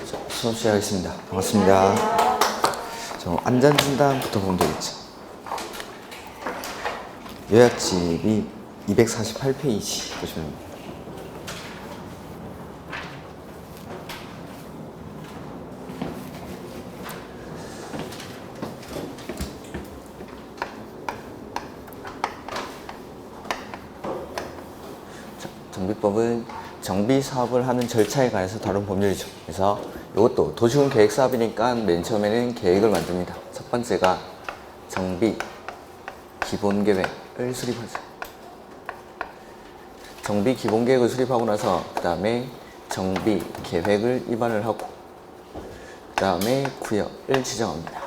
수업 시작하겠습니다. 반갑습니다. 안전진단부터 보면 되겠죠. 요약집이 248페이지 보시면 됩니다. 정비법은 정비 사업을 하는 절차에 관해서 다룬 법률이죠. 그래서 이것도 도시군 계획 사업이니까 맨 처음에는 계획을 만듭니다. 첫 번째가 정비 기본 계획을 수립하죠. 정비 기본 계획을 수립하고 나서 그 다음에 정비 계획을 입안을 하고 그 다음에 구역을 지정합니다.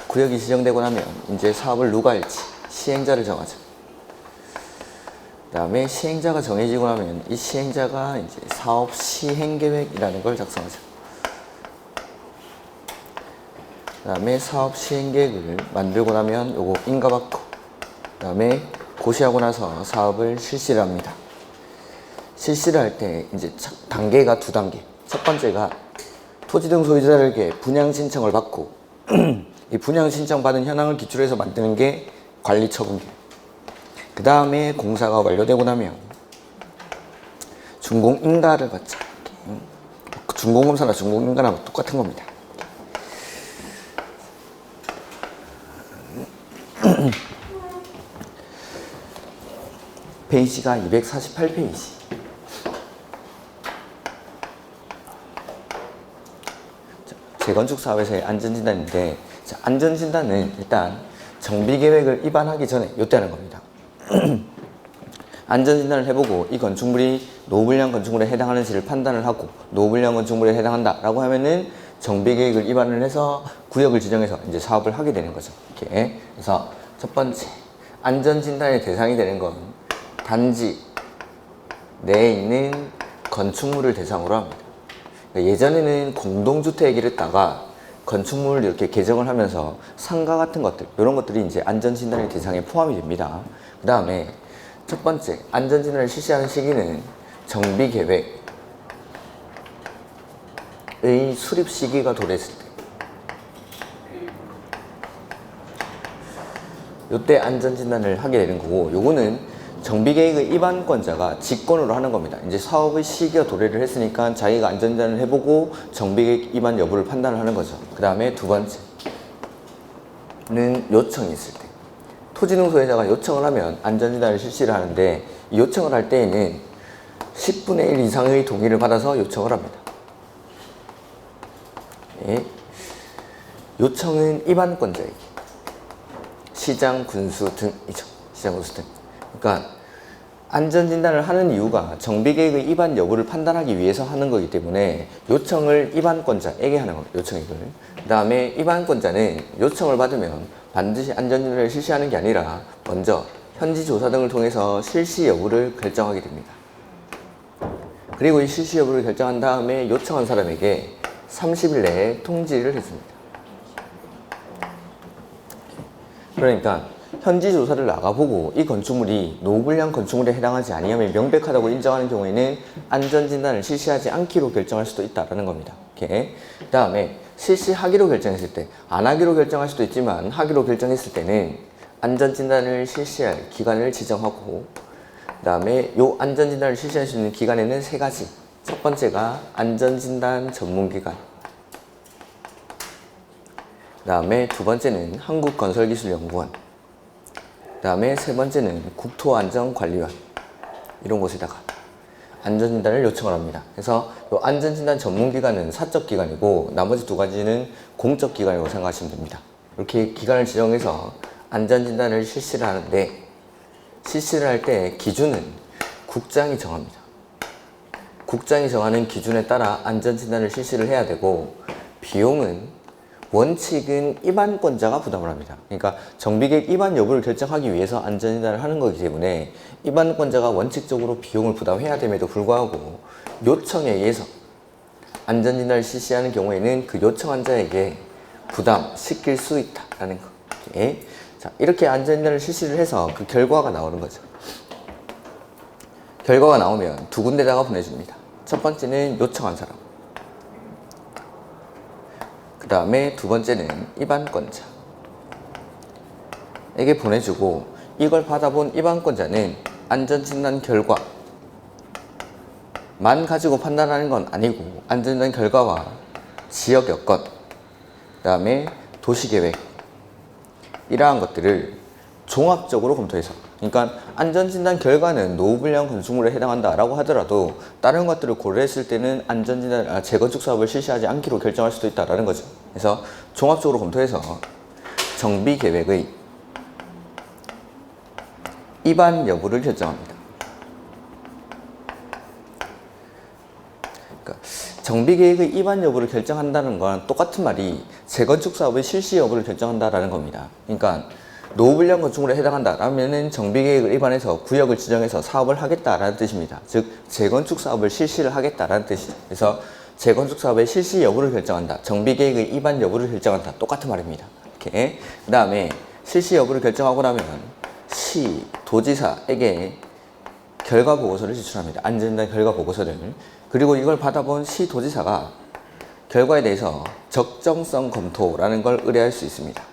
구역이 지정되고 나면 이제 사업을 누가 할지 시행자를 정하죠. 그 다음에 시행자가 정해지고 나면 이 시행자가 이제 사업 시행 계획이라는 걸 작성하죠. 그 다음에 사업 시행 계획을 만들고 나면 요거 인가받고 그 다음에 고시하고 나서 사업을 실시를 합니다. 실시를 할 때 이제 단계가 두 단계. 첫 번째가 토지 등 소유자에게 분양 신청을 받고 이 분양 신청 받은 현황을 기초로 해서 만드는 게 관리 처분 계획. 그 다음에 공사가 완료되고 나면 준공인가를 받죠. 준공검사나 준공인가랑 똑같은 겁니다. 페이지가 248페이지. 재건축 사업에서의 안전진단인데, 안전진단은 일단 정비계획을 입안하기 전에 이때 하는 겁니다. 안전진단을 해보고 이 건축물이 노후불량 건축물에 해당하는지를 판단을 하고 노후불량 건축물에 해당한다 라고 하면은 정비계획을 입안을 해서 구역을 지정해서 이제 사업을 하게 되는 거죠. 이렇게. 그래서 첫 번째 안전진단의 대상이 되는 건 단지 내에 있는 건축물을 대상으로 합니다. 그러니까 예전에는 공동주택이랬다가 건축물을 이렇게 개정을 하면서 상가 같은 것들, 이런 것들이 이제 안전진단의 대상에 포함이 됩니다. 그 다음에 첫 번째, 안전진단을 실시하는 시기는 정비계획의 수립 시기가 도래했을 때. 이때 안전진단을 하게 되는 거고, 요거는 정비계획의 입안권자가 직권으로 하는 겁니다. 이제 사업의 시기가 도래를 했으니까 자기가 안전진단을 해보고 정비계획 입안 여부를 판단을 하는 거죠. 그 다음에 두 번째는 요청이 있을 때. 토지 등 소유자가 요청을 하면 안전진단을 실시를 하는데 이 요청을 할 때에는 10분의 1 이상의 동의를 받아서 요청을 합니다. 예. 요청은 입안권자에게 시장, 군수 등이죠. 시장, 군수 등. 그러니까 안전진단을 하는 이유가 정비계획의 입안 여부를 판단하기 위해서 하는 거기 때문에 요청을 입안권자에게 하는 겁니다. 요청액을. 그 다음에 입안권자는 요청을 받으면 반드시 안전진단을 실시하는 게 아니라 먼저 현지 조사 등을 통해서 실시 여부를 결정하게 됩니다. 그리고 이 실시 여부를 결정한 다음에 요청한 사람에게 30일 내에 통지를 해줍니다. 그러니까 현지 조사를 나가보고 이 건축물이 노후불량 건축물에 해당하지 아니하면 명백하다고 인정하는 경우에는 안전진단을 실시하지 않기로 결정할 수도 있다는 겁니다. 이렇게. 그 다음에 실시하기로 결정했을 때, 안 하기로 결정할 수도 있지만 하기로 결정했을 때는 안전진단을 실시할 기간을 지정하고 그 다음에 이 안전진단을 실시할 수 있는 기간에는 세 가지. 첫 번째가 안전진단 전문기관, 그 다음에 두 번째는 한국건설기술연구원, 그 다음에 세 번째는 국토안전관리원, 이런 곳에다가 안전진단을 요청을 합니다. 그래서 이 안전진단 전문기관은 사적기관이고 나머지 두 가지는 공적기관이라고 생각하시면 됩니다. 이렇게 기관을 지정해서 안전진단을 실시를 하는데 실시를 할 때 기준은 국장이 정합니다. 국장이 정하는 기준에 따라 안전진단을 실시를 해야 되고 비용은 원칙은 입안권자가 부담을 합니다. 그러니까 정비계획 입안 여부를 결정하기 위해서 안전진단을 하는 거기 때문에 입안권자가 원칙적으로 비용을 부담해야 됨에도 불구하고 요청에 의해서 안전진단을 실시하는 경우에는 그 요청한 자에게 부담시킬 수 있다라는 거. 예? 자, 이렇게 안전진단을 실시를 해서 그 결과가 나오는 거죠. 결과가 나오면 두 군데다가 보내줍니다. 첫 번째는 요청한 사람, 그 다음에 두 번째는 입안권자에게 보내주고 이걸 받아본 입안권자는 안전진단 결과만 가지고 판단하는 건 아니고 안전진단 결과와 지역 여건, 그 다음에 도시계획 이러한 것들을 종합적으로 검토해서, 그러니까 안전진단 결과는 노후불량 건축물에 해당한다라고 하더라도 다른 것들을 고려했을 때는 안전진단 재건축 사업을 실시하지 않기로 결정할 수도 있다라는 거죠. 그래서 종합적으로 검토해서 정비계획의 입안 여부를 결정합니다. 그러니까 정비계획의 입안 여부를 결정한다는 건 똑같은 말이 재건축 사업의 실시 여부를 결정한다라는 겁니다. 그러니까 노후불량 건축물에 해당한다라면은 정비계획을 입안해서 구역을 지정해서 사업을 하겠다라는 뜻입니다. 즉 재건축 사업을 실시를 하겠다라는 뜻이죠. 그래서 재건축 사업의 실시 여부를 결정한다, 정비계획의 입안 여부를 결정한다, 똑같은 말입니다. 이렇게 그 다음에 실시 여부를 결정하고 나면 시, 도지사에게 결과 보고서를 제출합니다. 안전진단 결과 보고서를. 그리고 이걸 받아본 시, 도지사가 결과에 대해서 적정성 검토라는 걸 의뢰할 수 있습니다.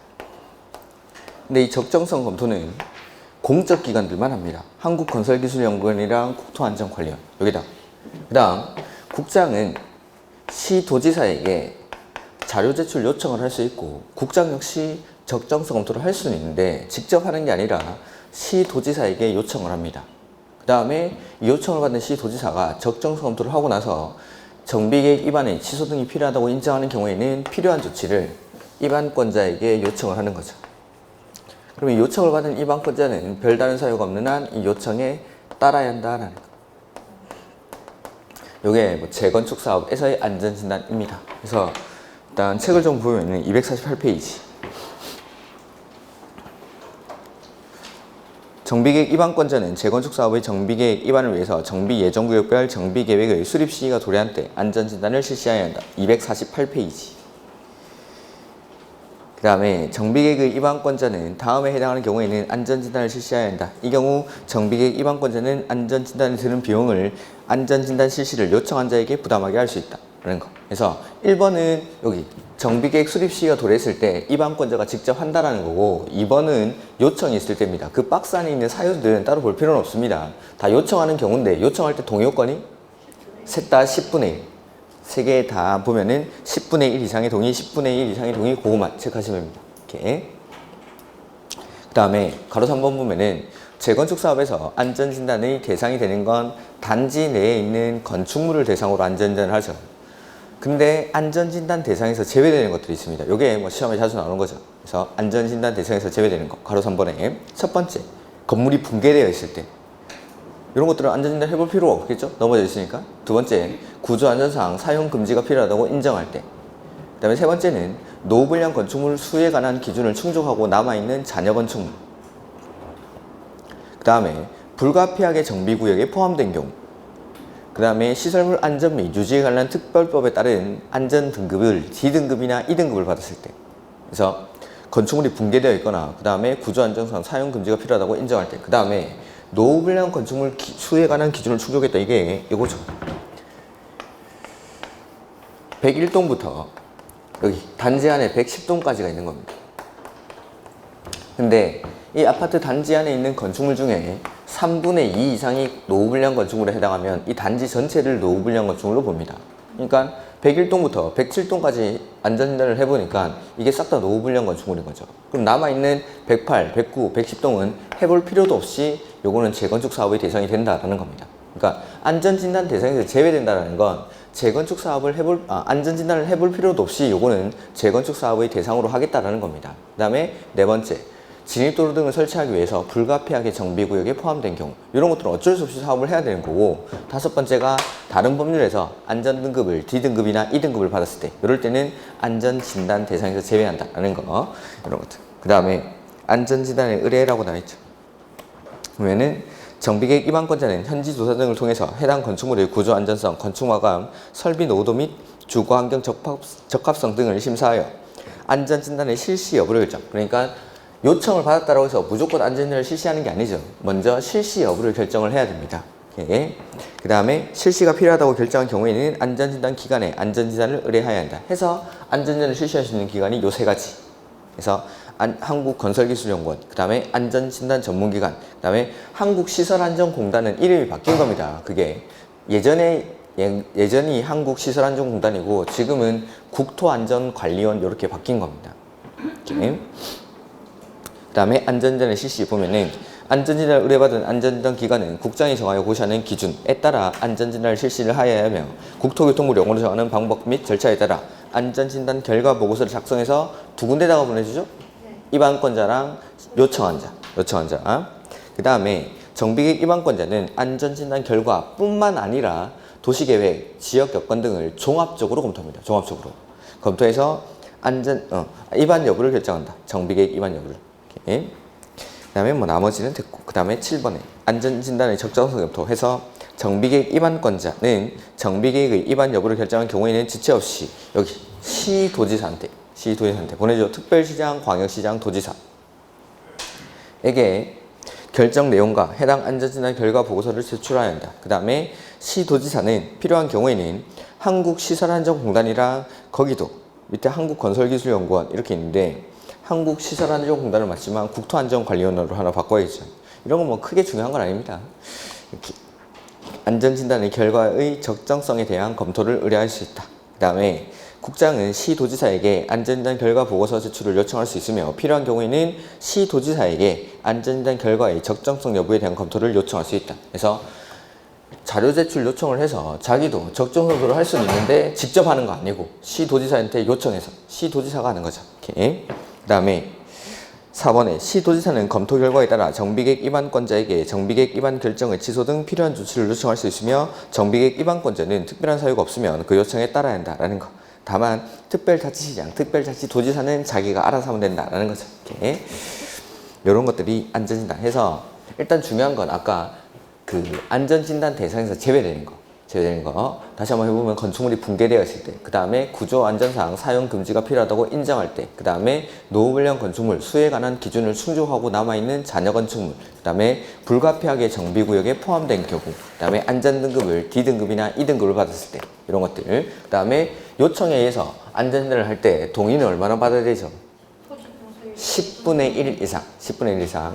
근데 이 적정성 검토는 공적 기관들만 합니다. 한국건설기술연구원이랑 국토안전관리원 여기다. 그 다음 국장은 시도지사에게 자료 제출 요청을 할 수 있고 국장 역시 적정성 검토를 할 수는 있는데 직접 하는 게 아니라 시도지사에게 요청을 합니다. 그 다음에 이 요청을 받은 시도지사가 적정성 검토를 하고 나서 정비계획 입안에 취소 등이 필요하다고 인정하는 경우에는 필요한 조치를 입안권자에게 요청을 하는 거죠. 그러면 요청을 받은 입안권자는 별다른 사유가 없는 한 이 요청에 따라야 한다라는 거. 이게 뭐 재건축 사업에서의 안전진단입니다. 그래서 일단 책을 좀 보면은 248페이지. 정비계획 입안권자는 재건축 사업의 정비계획 입안을 위해서 정비예정구역별 정비계획의 수립 시기가 도래한 때 안전진단을 실시해야 한다. 248페이지. 그 다음에 정비계획의 입안권자는 다음에 해당하는 경우에는 안전진단을 실시해야 한다. 이 경우 정비계획 입안권자는 안전진단에 드는 비용을 안전진단 실시를 요청한 자에게 부담하게 할 수 있다 라는 거. 그래서 1번은 여기 정비계획 수립 시기가 도래했을 때 입안권자가 직접 한다라는 거고, 2번은 요청이 있을 때입니다. 그 박스 안에 있는 사유들은 따로 볼 필요는 없습니다. 다 요청하는 경우인데 요청할 때 동의요건이 셋 다 10분의 1. 세 개 다 보면은 10분의 1 이상의 동의, 10분의 1 이상의 동의, 그거만 체크하시면 됩니다. 이렇게. 그 다음에 가로 3번 보면은 재건축 사업에서 안전진단의 대상이 되는 건 단지 내에 있는 건축물을 대상으로 안전진단을 하죠. 근데 안전진단 대상에서 제외되는 것들이 있습니다. 이게 뭐 시험에 자주 나오는 거죠. 그래서 안전진단 대상에서 제외되는 거. 가로 3번에 첫 번째, 건물이 붕괴되어 있을 때. 이런 것들은 안전진단 해볼 필요가 없겠죠? 넘어져 있으니까. 두 번째, 구조안전상 사용금지가 필요하다고 인정할 때. 그 다음에 세 번째는 노후불량 건축물 수에 관한 기준을 충족하고 남아있는 잔여 건축물. 그 다음에 불가피하게 정비구역에 포함된 경우. 그 다음에 시설물 안전 및 유지에 관한 특별법에 따른 안전등급을 D등급이나 E등급을 받았을 때. 그래서 건축물이 붕괴되어 있거나 그 다음에 구조안전상 사용금지가 필요하다고 인정할 때. 그 다음에 노후불량 건축물 수에 관한 기준을 충족했다. 이게 이거죠. 101동부터 여기 단지 안에 110동까지가 있는 겁니다. 근데 이 아파트 단지 안에 있는 건축물 중에 3분의 2 이상이 노후불량 건축물에 해당하면 이 단지 전체를 노후불량 건축물로 봅니다. 그러니까 101동부터 107동까지 안전진단을 해보니까 이게 싹 다 노후불량 건축물인 거죠. 그럼 남아있는 108, 109, 110동은 해볼 필요도 없이 요거는 재건축 사업의 대상이 된다라는 겁니다. 그러니까 안전진단 대상에서 제외된다는 건 재건축 사업을 안전진단을 해볼 필요도 없이 요거는 재건축 사업의 대상으로 하겠다라는 겁니다. 그 다음에 네 번째, 진입도로 등을 설치하기 위해서 불가피하게 정비구역에 포함된 경우, 이런 것들은 어쩔 수 없이 사업을 해야 되는 거고, 다섯 번째가 다른 법률에서 안전등급을 D등급이나 E등급을 받았을 때, 이럴 때는 안전진단 대상에서 제외한다라는 거, 이런 것들. 그 다음에 안전진단의 의뢰라고 나와있죠. 그러면은 정비계획 입안권자는 현지 조사 등을 통해서 해당 건축물의 구조 안전성, 건축마감, 설비 노후도 및 주거환경 적합성 등을 심사하여 안전진단의 실시 여부를 결정. 그러니까 요청을 받았다고 해서 무조건 안전진단을 실시하는 게 아니죠. 먼저 실시 여부를 결정을 해야 됩니다. 오케이. 그 다음에 실시가 필요하다고 결정한 경우에는 안전진단 기관에 안전진단을 의뢰해야 한다. 해서 안전진단을 실시할 수 있는 기관이 요 세 가지. 그래서 한국건설기술연구원, 그 다음에 안전진단 전문기관, 그 다음에 한국시설안전공단은 이름이 바뀐 겁니다. 그게 예전이 한국시설안전공단이고 지금은 국토안전관리원 이렇게 바뀐 겁니다. 오케이. 그 다음에 안전진단을 실시 보면은 안전진단을 의뢰받은 안전진단 기관은 국장이 정하여 고시하는 기준에 따라 안전진단을 실시를 하여야 하며 국토교통부 용어로 정하는 방법 및 절차에 따라 안전진단 결과 보고서를 작성해서 두 군데다가 보내주죠. 입안권자랑 요청한자. 그 다음에 정비계획 입안권자는 안전진단 결과뿐만 아니라 도시계획, 지역 여건 등을 종합적으로 검토합니다. 종합적으로 검토해서 입안 여부를 결정한다. 정비계획 입안 여부를. 오케이. 그 다음에 뭐 나머지는 됐고, 그 다음에 7번에 안전진단의 적정성 검토해서 정비계획 입안권자는 정비계획의 입안 여부를 결정한 경우에는 지체 없이 여기 시도지사한테 보내줘. 특별시장, 광역시장, 도지사에게 결정 내용과 해당 안전진단 결과 보고서를 제출해야 한다. 그 다음에 시도지사는 필요한 경우에는 한국시설안전공단이랑 거기도 밑에 한국건설기술연구원 이렇게 있는데 한국시설안전공단을 맞지만 국토안전관리원으로 하나 바꿔야죠. 이런 건 뭐 크게 중요한 건 아닙니다. 이렇게 안전진단의 결과의 적정성에 대한 검토를 의뢰할 수 있다. 그 다음에 국장은 시도지사에게 안전진단 결과 보고서 제출을 요청할 수 있으며 필요한 경우에는 시도지사에게 안전진단 결과의 적정성 여부에 대한 검토를 요청할 수 있다. 그래서 자료 제출 요청을 해서 자기도 적정성으로 할 수는 있는데 직접 하는 거 아니고 시도지사한테 요청해서 시도지사가 하는 거죠. 오케이. 그 다음에 4번에 시도지사는 검토 결과에 따라 정비계획 입안권자에게 정비계획 입안 결정의 취소 등 필요한 조치를 요청할 수 있으며 정비계획 입안권자는 특별한 사유가 없으면 그 요청에 따라야 한다라는 거. 다만 특별자치시장, 특별자치도지사는 자기가 알아서 하면 된다라는 거죠. 이렇게 이런 것들이 안전진단 해서 일단 중요한 건 아까 그 안전진단 대상에서 제외되는 거 다시 한번 해보면 건축물이 붕괴되었을 때, 그 다음에 구조안전상 사용 금지가 필요하다고 인정할 때, 그 다음에 노후불량 건축물 수에 관한 기준을 충족하고 남아있는 잔여 건축물, 그 다음에 불가피하게 정비구역에 포함된 경우, 그 다음에 안전등급을 D등급이나 E등급을 받았을 때 이런 것들, 그 다음에 요청에 의해서 안전진단을 할 때 동의는 얼마나 받아야 되죠? 10분의 1 이상.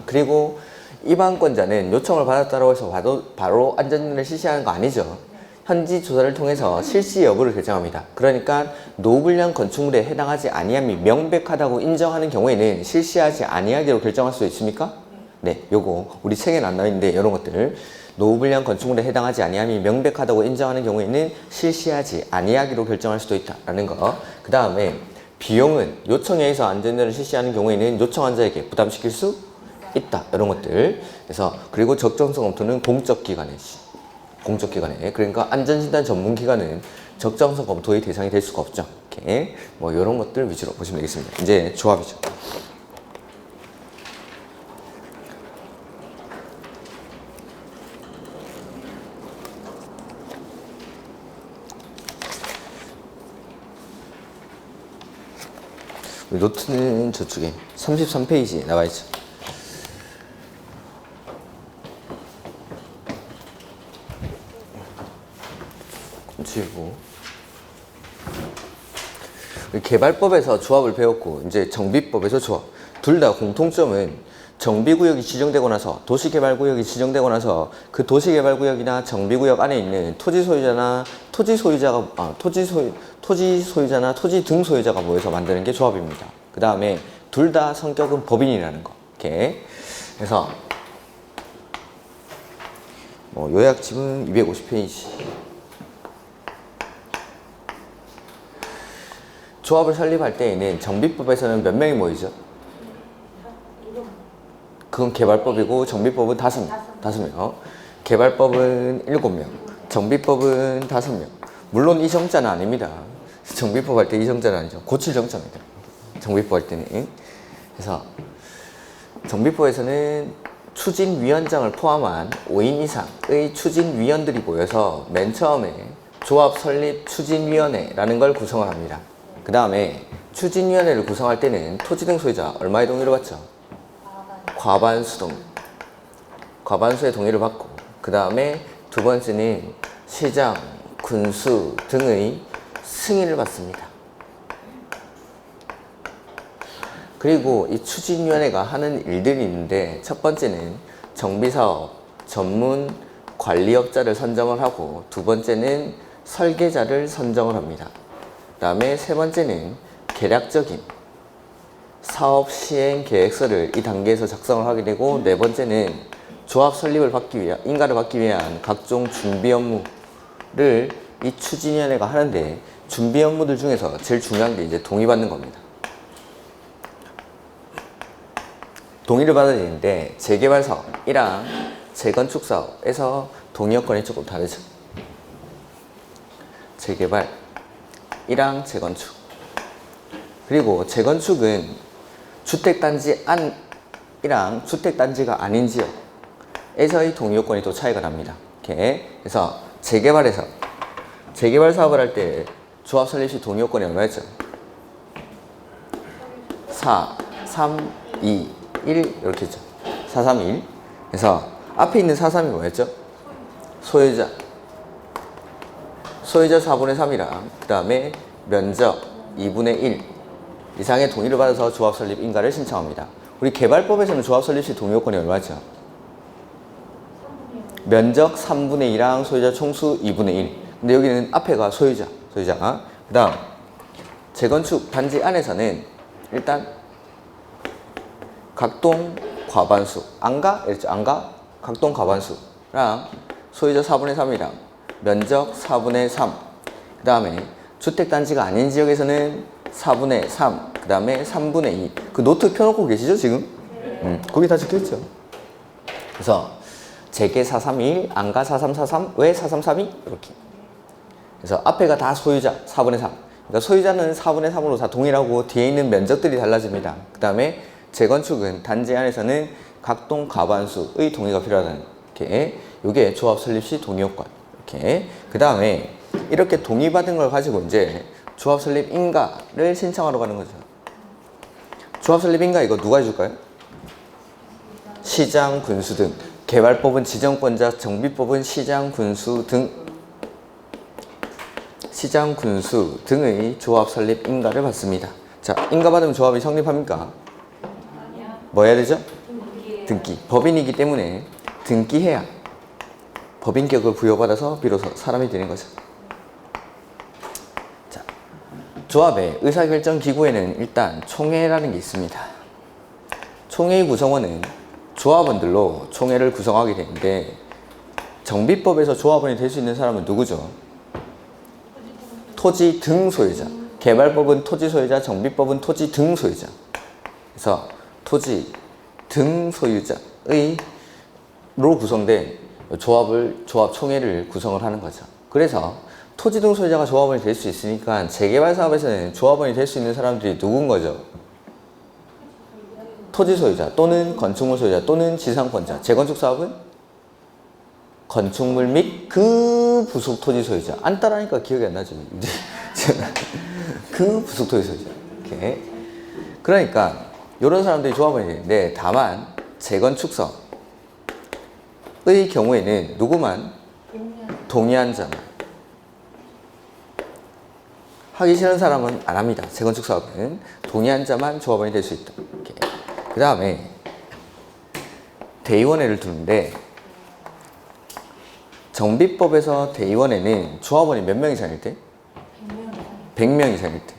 그리고 입안권자는 요청을 받았다고 해서 바로 안전진단을 실시하는 거 아니죠. 현지 조사를 통해서 실시 여부를 결정합니다. 그러니까 노후불량 건축물에 해당하지 아니함이 명백하다고 인정하는 경우에는 실시하지 아니하기로 결정할 수 있습니까? 네, 요거 우리 책에는 안 나와 있는데 이런 것들 노후불량 건축물에 해당하지 아니함이 명백하다고 인정하는 경우에는 실시하지 아니하기로 결정할 수도 있다라는 거. 그 다음에 비용은 요청에 의해서 안전진단을 실시하는 경우에는 요청한 자에게 부담시킬 수 있다. 이런 것들. 그래서 그리고 적정성 검토는 공적기관에 그러니까 안전진단 전문기관은 적정성 검토의 대상이 될 수가 없죠. 이렇게 뭐 이런 것들 위주로 보시면 되겠습니다. 이제 조합이죠. 노트는 저쪽에 33페이지에 나와 있죠. 치고 개발법에서 조합을 배웠고 이제 정비법에서 조합 둘 다 공통점은 정비구역이 지정되고 나서 도시개발구역이 지정되고 나서 그 도시개발구역이나 정비구역 안에 있는 토지 소유자나 토지 등 소유자가 모여서 만드는 게 조합입니다. 그 다음에 둘 다 성격은 법인이라는 거. 이렇게 그래서 뭐 요약집은 250페이지. 조합을 설립할 때에는 정비법에서는 몇 명이 모이죠? 그건 개발법이고 정비법은 5명. 개발법은 7명, 정비법은 5명. 물론 이 정자는 아닙니다. 정비법 할 때 이 정자는 아니죠. 고칠 정자입니다. 정비법 할 때는. 그래서 정비법에서는 추진위원장을 포함한 5인 이상의 추진위원들이 모여서 맨 처음에 조합 설립 추진위원회라는 걸 구성을 합니다. 그 다음에 추진위원회를 구성할 때는 토지 등 소유자 얼마의 동의를 받죠? 과반수의 동의를 받고 그 다음에 두 번째는 시장, 군수 등의 승인을 받습니다. 그리고 이 추진위원회가 하는 일들이 있는데, 첫 번째는 정비사업 전문 관리업자를 선정을 하고, 두 번째는 설계자를 선정을 합니다. 그 다음에 세 번째는 계략적인 사업 시행 계획서를 이 단계에서 작성을 하게 되고, 네 번째는 조합 설립을 받기 위한, 인가를 받기 위한 각종 준비 업무를 이 추진위원회가 하는데, 준비 업무들 중에서 제일 중요한 게 이제 동의받는 겁니다. 동의를 받아야 되는데, 재개발 사업이랑 재건축 사업에서 동의 여건이 조금 다르죠. 재개발이랑 재건축. 그리고 재건축은 주택단지 안이랑 주택단지가 아닌 지역에서의 동의 요건이 또 차이가 납니다. 이렇게. 그래서 재개발 사업을 할 때 조합 설립 시 동의 요건이 얼마였죠? 4, 3, 2, 1 이렇게 했죠. 4, 3, 1. 그래서 앞에 있는 4, 3이 뭐였죠? 소유자 4분의 3이랑 그 다음에 면적 2분의 1 이상의 동의를 받아서 조합 설립 인가를 신청합니다. 우리 개발법에서는 조합 설립 시 동의 요건이 얼마죠? 면적 3분의 2랑 소유자 총수 2분의 1. 근데 여기는 앞에가 소유자. 그 다음 재건축 단지 안에서는 일단 각동 과반수 안가? 이랬죠. 안가? 각동 과반수랑 소유자 4분의 3이랑 면적 4분의 3. 그 다음에 주택단지가 아닌 지역에서는 4분의 3. 그 다음에 3분의 2. 그 노트 펴놓고 계시죠 지금? 거기 다 적혀있죠. 그래서 재개 431, 안가 4343, 왜 4332? 이렇게. 그래서 앞에가 다 소유자 4분의 3. 그러니까 소유자는 4분의 3으로 다 동일하고 뒤에 있는 면적들이 달라집니다. 그 다음에 재건축은 단지 안에서는 각동 과반수의 동의가 필요하다는 게, 이게 조합 설립 시 동의 요건. 이렇게. 그 다음에 이렇게 동의받은 걸 가지고 이제 조합 설립 인가를 신청하러 가는 거죠. 조합 설립 인가 이거 누가 해줄까요? 시장, 군수 등. 개발법은 지정권자, 정비법은 시장, 군수 등의 조합 설립 인가를 받습니다. 자, 인가 받으면 조합이 성립합니까? 뭐 해야 되죠? 등기. 법인이기 때문에 등기해야 법인격을 부여받아서 비로소 사람이 되는 거죠. 자, 조합의 의사결정 기구에는 일단 총회라는 게 있습니다. 총회의 구성원은 조합원들로 총회를 구성하게 되는데, 정비법에서 조합원이 될 수 있는 사람은 누구죠? 토지 등 소유자. 개발법은 토지 소유자, 정비법은 토지 등 소유자. 그래서 토지 등 소유자의 로 구성된 조합 총회를 구성을 하는 거죠. 그래서 토지 등 소유자가 조합원이 될 수 있으니까 재개발 사업에서는 조합원이 될 수 있는 사람들이 누군 거죠? 토지 소유자 또는 건축물 소유자 또는 지상권자. 재건축 사업은 건축물 및 그 부속 토지 소유자. 안 따라하니까 기억이 안 나죠. 그 부속 토지 소유자. 이렇게. 그러니까 이런 사람들이 조합원이 되는데, 다만 재건축 사업의 경우에는 누구만? 동의한 자만. 하기 싫은 사람은 안 합니다. 재건축 사업은 동의한 자만 조합원이 될 수 있다. 그 다음에 대의원회를 두는데, 정비법에서 대의원회는 조합원이 몇 명 이상일 때? 100명 이상일 때.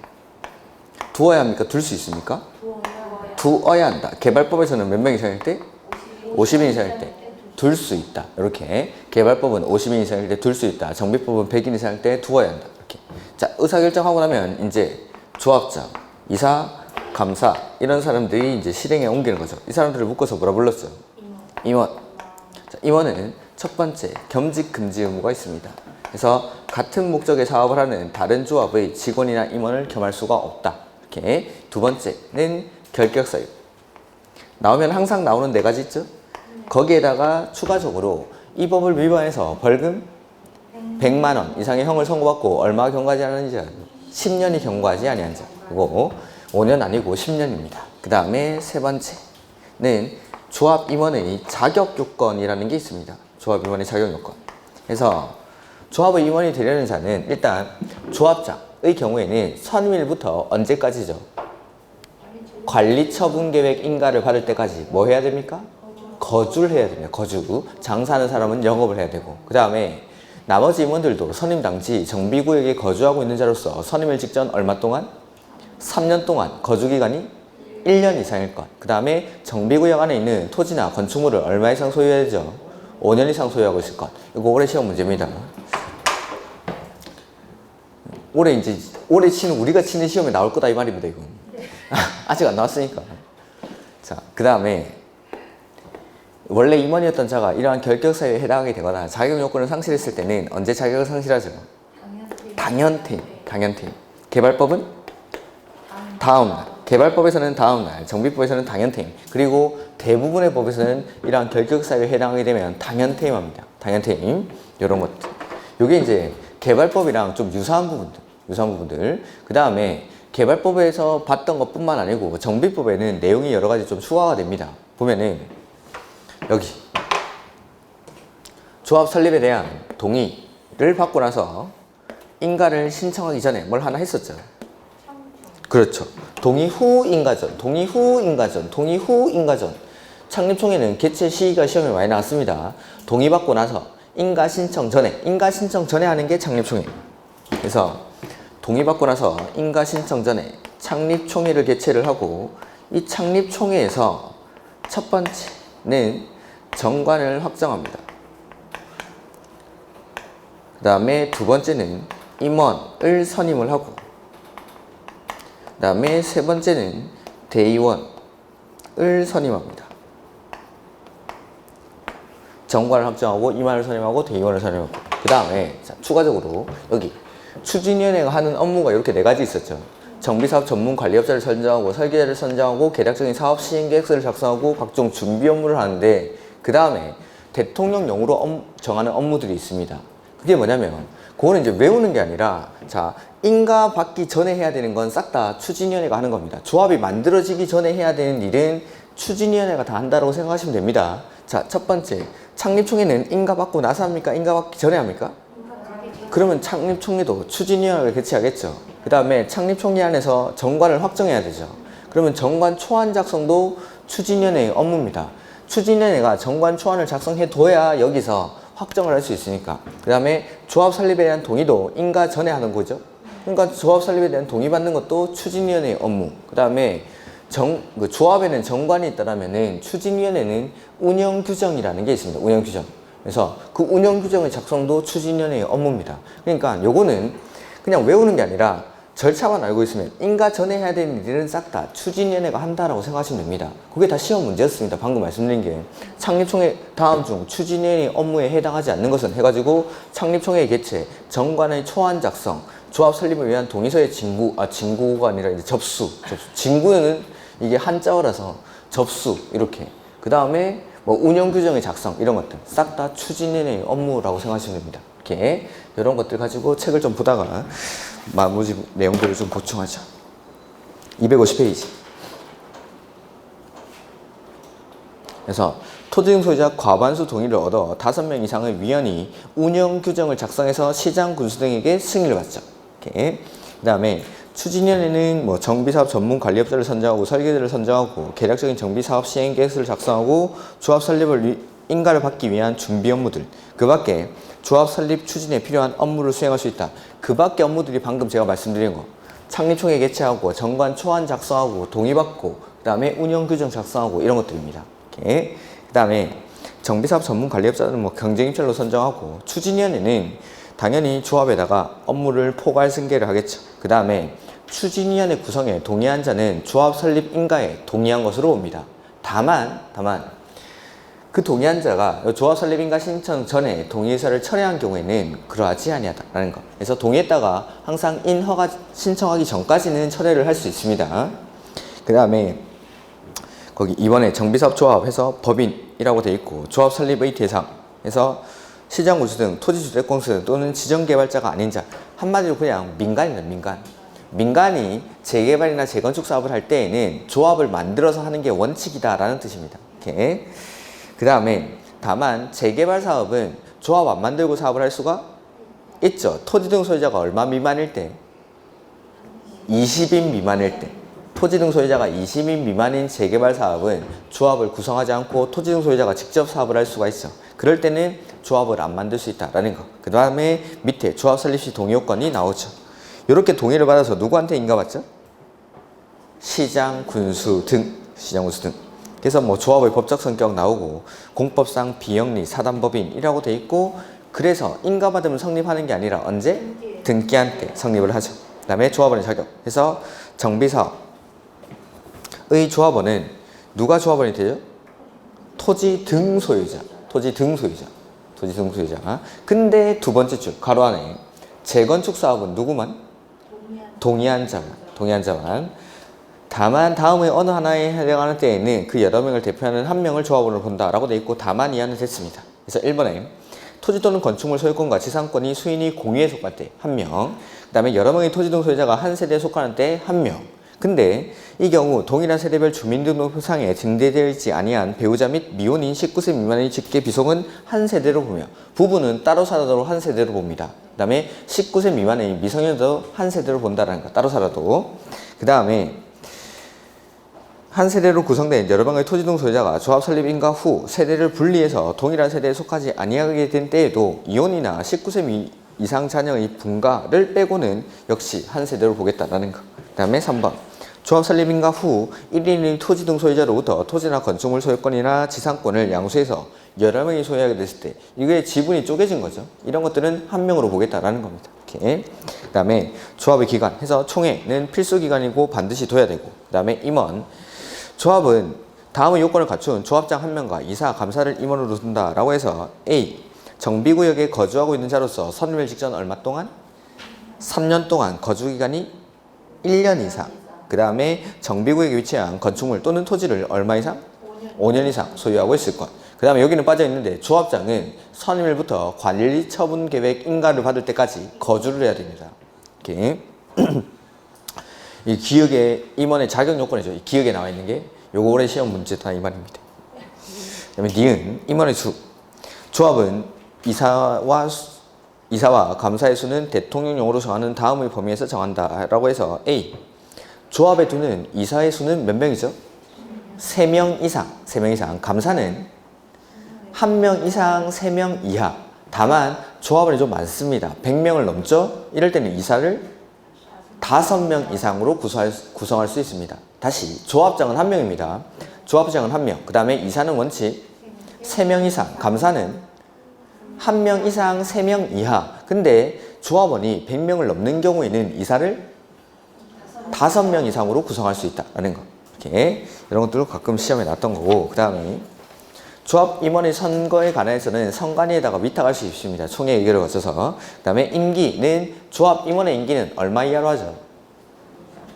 두어야 합니까? 둘 수 있습니까? 두어야 한다. 개발법에서는 몇 명 이상일 때? 50인 이상일 때 둘 수 있다. 이렇게. 개발법은 50인 이상일 때 둘 수 있다. 정비법은 100인 이상일 때 두어야 한다. 이렇게. 자, 의사결정하고 나면 이제 조합장, 이사, 감사 이런 사람들이 이제 실행에 옮기는 거죠. 이 사람들을 묶어서 뭐라 불렀죠? 임원. 자, 임원은 첫 번째 겸직 금지 의무가 있습니다. 그래서 같은 목적의 사업을 하는 다른 조합의 직원이나 임원을 겸할 수가 없다. 이렇게. 두 번째는 결격사유. 나오면 항상 나오는 네 가지 있죠? 거기에다가 추가적으로 이 법을 위반해서 벌금 100만 원 이상의 형을 선고받고 얼마 경과하지 않은 자? 10년이 경과하지 아니한 자. 그거 5년 아니고 10년입니다. 그 다음에 세 번째는 조합 임원의 자격 요건이라는 게 있습니다. 조합 임원의 자격 요건. 그래서 조합의 임원이 되려는 자는 일단 조합장의 경우에는 선임일부터 언제까지죠? 관리처분계획 인가를 받을 때까지 뭐 해야 됩니까? 거주를 해야 됩니다. 거주. 장사하는 사람은 영업을 해야 되고, 그 다음에 나머지 임원들도 선임당시 정비구역에 거주하고 있는 자로서 선임일 직전 얼마 동안? 3년 동안, 거주기간이 1년 이상일 것. 그 다음에 정비구역 안에 있는 토지나 건축물을 얼마 이상 소유해야 되죠? 5년 이상 소유하고 있을 것. 이거 올해 시험 문제입니다. 올해 우리가 치는 시험에 나올 거다 이 말입니다, 이건. 아직 안 나왔으니까. 자, 그 다음에 원래 임원이었던 자가 이러한 결격사유에 해당하게 되거나 자격 요건을 상실했을 때는 언제 자격을 상실하죠? 당연퇴임. 개발법은 다음날. 개발법에서는 다음날, 정비법에서는 당연퇴임. 그리고 대부분의 법에서는 이러한 결격사유에 해당하게 되면 당연퇴임합니다. 당연퇴임. 이런 것들. 이게 이제 개발법이랑 좀 유사한 부분들. 그 다음에 개발법에서 봤던 것뿐만 아니고 정비법에는 내용이 여러 가지 좀 추가가 됩니다. 보면은 여기 조합 설립에 대한 동의를 받고 나서 인가를 신청하기 전에 뭘 하나 했었죠. 그렇죠. 동의 후 인가전. 창립총회는 개최 시기가 시험에 많이 나왔습니다. 동의받고 나서 인가 신청 전에 하는 게 창립총회. 그래서 동의받고 나서 인가 신청 전에 창립총회를 개최를 하고, 이 창립총회에서 첫 번째는 정관을 확정합니다. 그 다음에 두 번째는 임원을 선임을 하고, 그 다음에 세 번째는 대의원을 선임합니다. 정관을 확정하고 임원을 선임하고 대의원을 선임하고, 그 다음에 추가적으로 여기 추진위원회가 하는 업무가 이렇게 네 가지 있었죠. 정비사업 전문 관리업자를 선정하고 설계자를 선정하고 계략적인 사업 시행 계획서를 작성하고 각종 준비 업무를 하는데, 그 다음에 대통령령으로 정하는 업무들이 있습니다. 그게 뭐냐면 그거는 이제 외우는 게 아니라, 자, 인가 받기 전에 해야 되는 건 싹 다 추진위원회가 하는 겁니다. 조합이 만들어지기 전에 해야 되는 일은 추진위원회가 다 한다고 생각하시면 됩니다. 자, 첫 번째, 창립총회는 인가 받고 나서 합니까? 인가 받기 전에 합니까? 그러면 창립총회도 추진위원회를 개최하겠죠. 그 다음에 창립총회 안에서 정관을 확정해야 되죠. 그러면 정관 초안 작성도 추진위원회의 업무입니다. 추진위원회가 정관 초안을 작성해둬야 여기서 확정을 할 수 있으니까. 그 다음에 조합 설립에 대한 동의도 인가 전에 하는 거죠. 그러니까 조합 설립에 대한 동의받는 것도 추진위원회의 업무. 그 다음에 조합에는 정관이 있다라면은 추진위원회는 운영규정이라는 게 있습니다. 운영규정. 그래서 그 운영규정의 작성도 추진위원회의 업무입니다. 그러니까 요거는 그냥 외우는 게 아니라 절차만 알고 있으면 인가 전에 해야 되는 일은 싹 다 추진위원회가 한다라고 생각하시면 됩니다. 그게 다 시험 문제였습니다. 방금 말씀드린 게 창립총회 다음 중 추진위원회 업무에 해당하지 않는 것은 해가지고 창립총회 개최, 정관의 초안 작성, 조합 설립을 위한 동의서의 진구가 아니라 이제 접수. 진구는 이게 한자어라서 접수 이렇게. 그 다음에 뭐 운영규정의 작성 이런 것들 싹 다 추진위원회의 업무라고 생각하시면 됩니다. 이렇게 이런 것들 가지고 책을 좀 보다가 나머지 내용들을 좀 보충하자. 250페이지. 그래서 토지등 소유자 과반수 동의를 얻어 5명 이상의 위원이 운영규정을 작성해서 시장 군수 등에게 승인을 받죠. 이렇게. 그 다음에 추진위원회는 뭐 정비사업 전문 관리업자를 선정하고 설계자를 선정하고 계략적인 정비사업 시행 계획서를 작성하고 조합 설립을 인가를 받기 위한 준비 업무들, 그 밖에 조합 설립 추진에 필요한 업무를 수행할 수 있다. 그 밖에 업무들이 방금 제가 말씀드린 거, 창립총회 개최하고 정관 초안 작성하고 동의받고 그 다음에 운영규정 작성하고 이런 것들입니다. 이렇게. 그 다음에 정비사업 전문 관리업자는 뭐 경쟁입찰로 선정하고, 추진위원회는 당연히 조합에다가 업무를 포괄 승계를 하겠죠. 그 다음에 추진위원회 구성에 동의한 자는 조합 설립 인가에 동의한 것으로 봅니다. 다만 그 동의한 자가 조합 설립 인가 신청 전에 동의서를 철회한 경우에는 그러하지 아니하다라는 것. 그래서 동의했다가 항상 인허가 신청하기 전까지는 철회를 할 수 있습니다. 그 다음에 거기 이번에 정비사업 조합해서 법인이라고 돼 있고, 조합 설립의 대상에서 시장군수 등 토지주택공사 또는 지정개발자가 아닌 자, 한마디로 그냥 민간입니다. 민간이 재개발이나 재건축 사업을 할 때에는 조합을 만들어서 하는 게 원칙이다라는 뜻입니다. 이렇게. 그 다음에 다만 재개발 사업은 조합 안 만들고 사업을 할 수가 있죠. 토지 등 소유자가 얼마 미만일 때? 20인 미만일 때. 토지 등 소유자가 20인 미만인 재개발 사업은 조합을 구성하지 않고 토지 등 소유자가 직접 사업을 할 수가 있어. 그럴 때는 조합을 안 만들 수 있다라는 거. 그 다음에 밑에 조합 설립 시 동의 요건이 나오죠. 이렇게 동의를 받아서 누구한테 인가받죠? 시장, 군수 등. 시장, 군수 등. 그래서 뭐 조합의 법적 성격 나오고 공법상 비영리 사단법인이라고 돼 있고 그래서 인가받으면 성립하는 게 아니라 언제? 등기한 때 성립을 하죠. 그 다음에 조합원의 자격. 그래서 정비사업의 조합원은 누가 조합원이 되죠? 토지 등 소유자. 토지 등 소유자. 토지 등 소유자. 근데 두 번째 줄 가로 안에 재건축 사업은 누구만? 동의한 자만. 동의한 자만. 다만 다음의 어느 하나에 해당하는 때에는 그 여러 명을 대표하는 한 명을 조합원으로 본다라고 돼 있고 다만 이하는 됐습니다. 그래서 1번에 토지 또는 건축물 소유권과 지상권이 수인이 공유에 속할 때 1명, 그 다음에 여러 명의 토지 등 소유자가 한 세대에 속하는 때 1명. 근데 이 경우 동일한 세대별 주민등록상에 등재되어 있지 아니한 배우자 및 미혼인 19세 미만의 직계 비속은 한 세대로 보며 부부는 따로 살아도 한 세대로 봅니다. 그 다음에 19세 미만의 미성년도 한 세대로 본다라는 거. 따로 살아도. 그 다음에 한 세대로 구성된 여러 명의 토지 등 소유자가 조합 설립 인가 후 세대를 분리해서 동일한 세대에 속하지 아니하게 된 때에도 이혼이나 19세 이상 자녀의 분가를 빼고는 역시 한 세대로 보겠다라는 거. 그 다음에 3번 조합 설립 인가 후 1인의 토지 등 소유자로부터 토지나 건축물 소유권이나 지상권을 양수해서 여러 명이 소유하게 됐을 때 이게 지분이 쪼개진 거죠. 이런 것들은 한 명으로 보겠다라는 겁니다. 이렇게. 그 다음에 조합의 기간 해서 총회는 필수 기간이고 반드시 둬야 되고 그 다음에 임원 조합은 다음의 요건을 갖춘 조합장 한 명과 이사, 감사를 임원으로 둔다라고 해서 A. 정비구역에 거주하고 있는 자로서 선임을 직전 얼마 동안? 3년 동안 거주기간이 1년 이상. 그 다음에 정비구역에 위치한 건축물 또는 토지를 얼마 이상? 5년 이상 소유하고 있을 것. 그 다음에 여기는 빠져있는데 조합장은 선임일부터 관리 처분 계획 인가를 받을 때까지 거주를 해야 됩니다. 이렇게. 이 기역의 임원의 자격 요건이죠. 이 기역에 나와 있는 게 요거 올해 시험 문제다 이 말입니다. 그다음에 니은 임원의 수. 조합은 이사와 감사의 수는 대통령령으로 정하는 다음의 범위에서 정한다라고 해서 A. 조합의 두는 이사의 수는 몇 명이죠? 3명 이상. 3명 이상. 감사는 1명 이상, 3명 이하. 다만 조합원이 좀 많습니다. 100명을 넘죠? 이럴 때는 이사를 5명 이상으로 구성할 수 있습니다. 다시 조합장은 1명입니다. 조합장은 1명. 그 다음에 이사는 원칙 3명 이상. 감사는 1명 이상 3명 이하. 근데 조합원이 100명을 넘는 경우에는 이사를 5명 이상으로 구성할 수 있다라는 거. 이렇게 이런 것들도 가끔 시험에 났던 거고. 그 다음에 조합 임원의 선거에 관해서는 선관위에다가 위탁할 수 있습니다. 총회 의결을 거쳐서. 그 다음에 임기는 조합 임원의 임기는 얼마 이하로 하죠?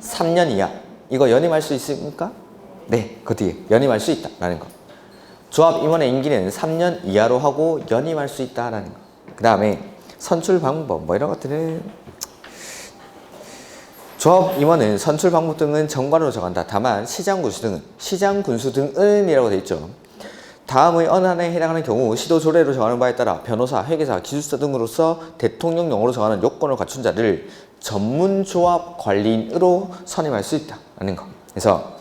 3년 이하. 이거 연임할 수 있습니까? 네, 그 뒤에 연임할 수 있다라는 거. 조합 임원의 임기는 3년 이하로 하고 연임할 수 있다라는 거. 그 다음에 선출 방법 뭐 이런 것들은 조합 임원은 선출 방법 등은 정관으로 정한다. 다만 시장 군수 등은 이라고 되어 있죠. 다음의 어느 하나에 해당하는 경우 시도 조례로 정하는 바에 따라 변호사, 회계사, 기술사 등으로서 대통령령으로 정하는 요건을 갖춘 자를 전문조합 관리인으로 선임할 수 있다라는 거. 그래서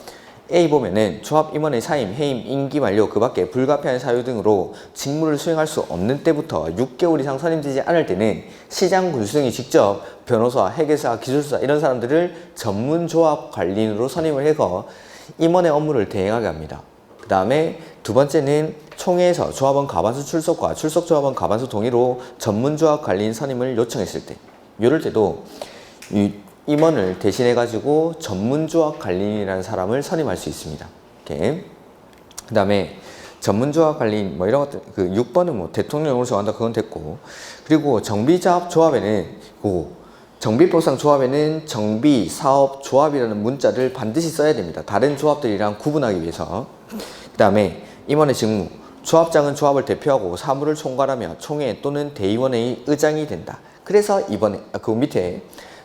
A 보면은 조합 임원의 사임, 해임, 임기 만료, 그 밖에 불가피한 사유 등으로 직무를 수행할 수 없는 때부터 6개월 이상 선임되지 않을 때는 시장 군수 등이 직접 변호사, 회계사, 기술사 이런 사람들을 전문조합 관리인으로 선임을 해서 임원의 업무를 대행하게 합니다. 그 다음에 두 번째는 총회에서 조합원 과반수 출석과 출석 조합원 과반수 동의로 전문조합 관리인 선임을 요청했을 때 이럴 때도 이 임원을 대신해 가지고 전문조합 관리인이라는 사람을 선임할 수 있습니다. 이렇게. 그 다음에 전문조합 관리인 뭐 이런 것들 그 6번은 뭐 대통령으로 정한다 그건 됐고 그리고 정비사업조합에는 정비법상 조합에는 정비사업조합이라는 문자를 반드시 써야 됩니다. 다른 조합들이랑 구분하기 위해서. 그 다음에 임원의 직무 조합장은 조합을 대표하고 사무를 총괄하며 총회 또는 대의원회의 의장이 된다. 그래서 이번에 그 밑에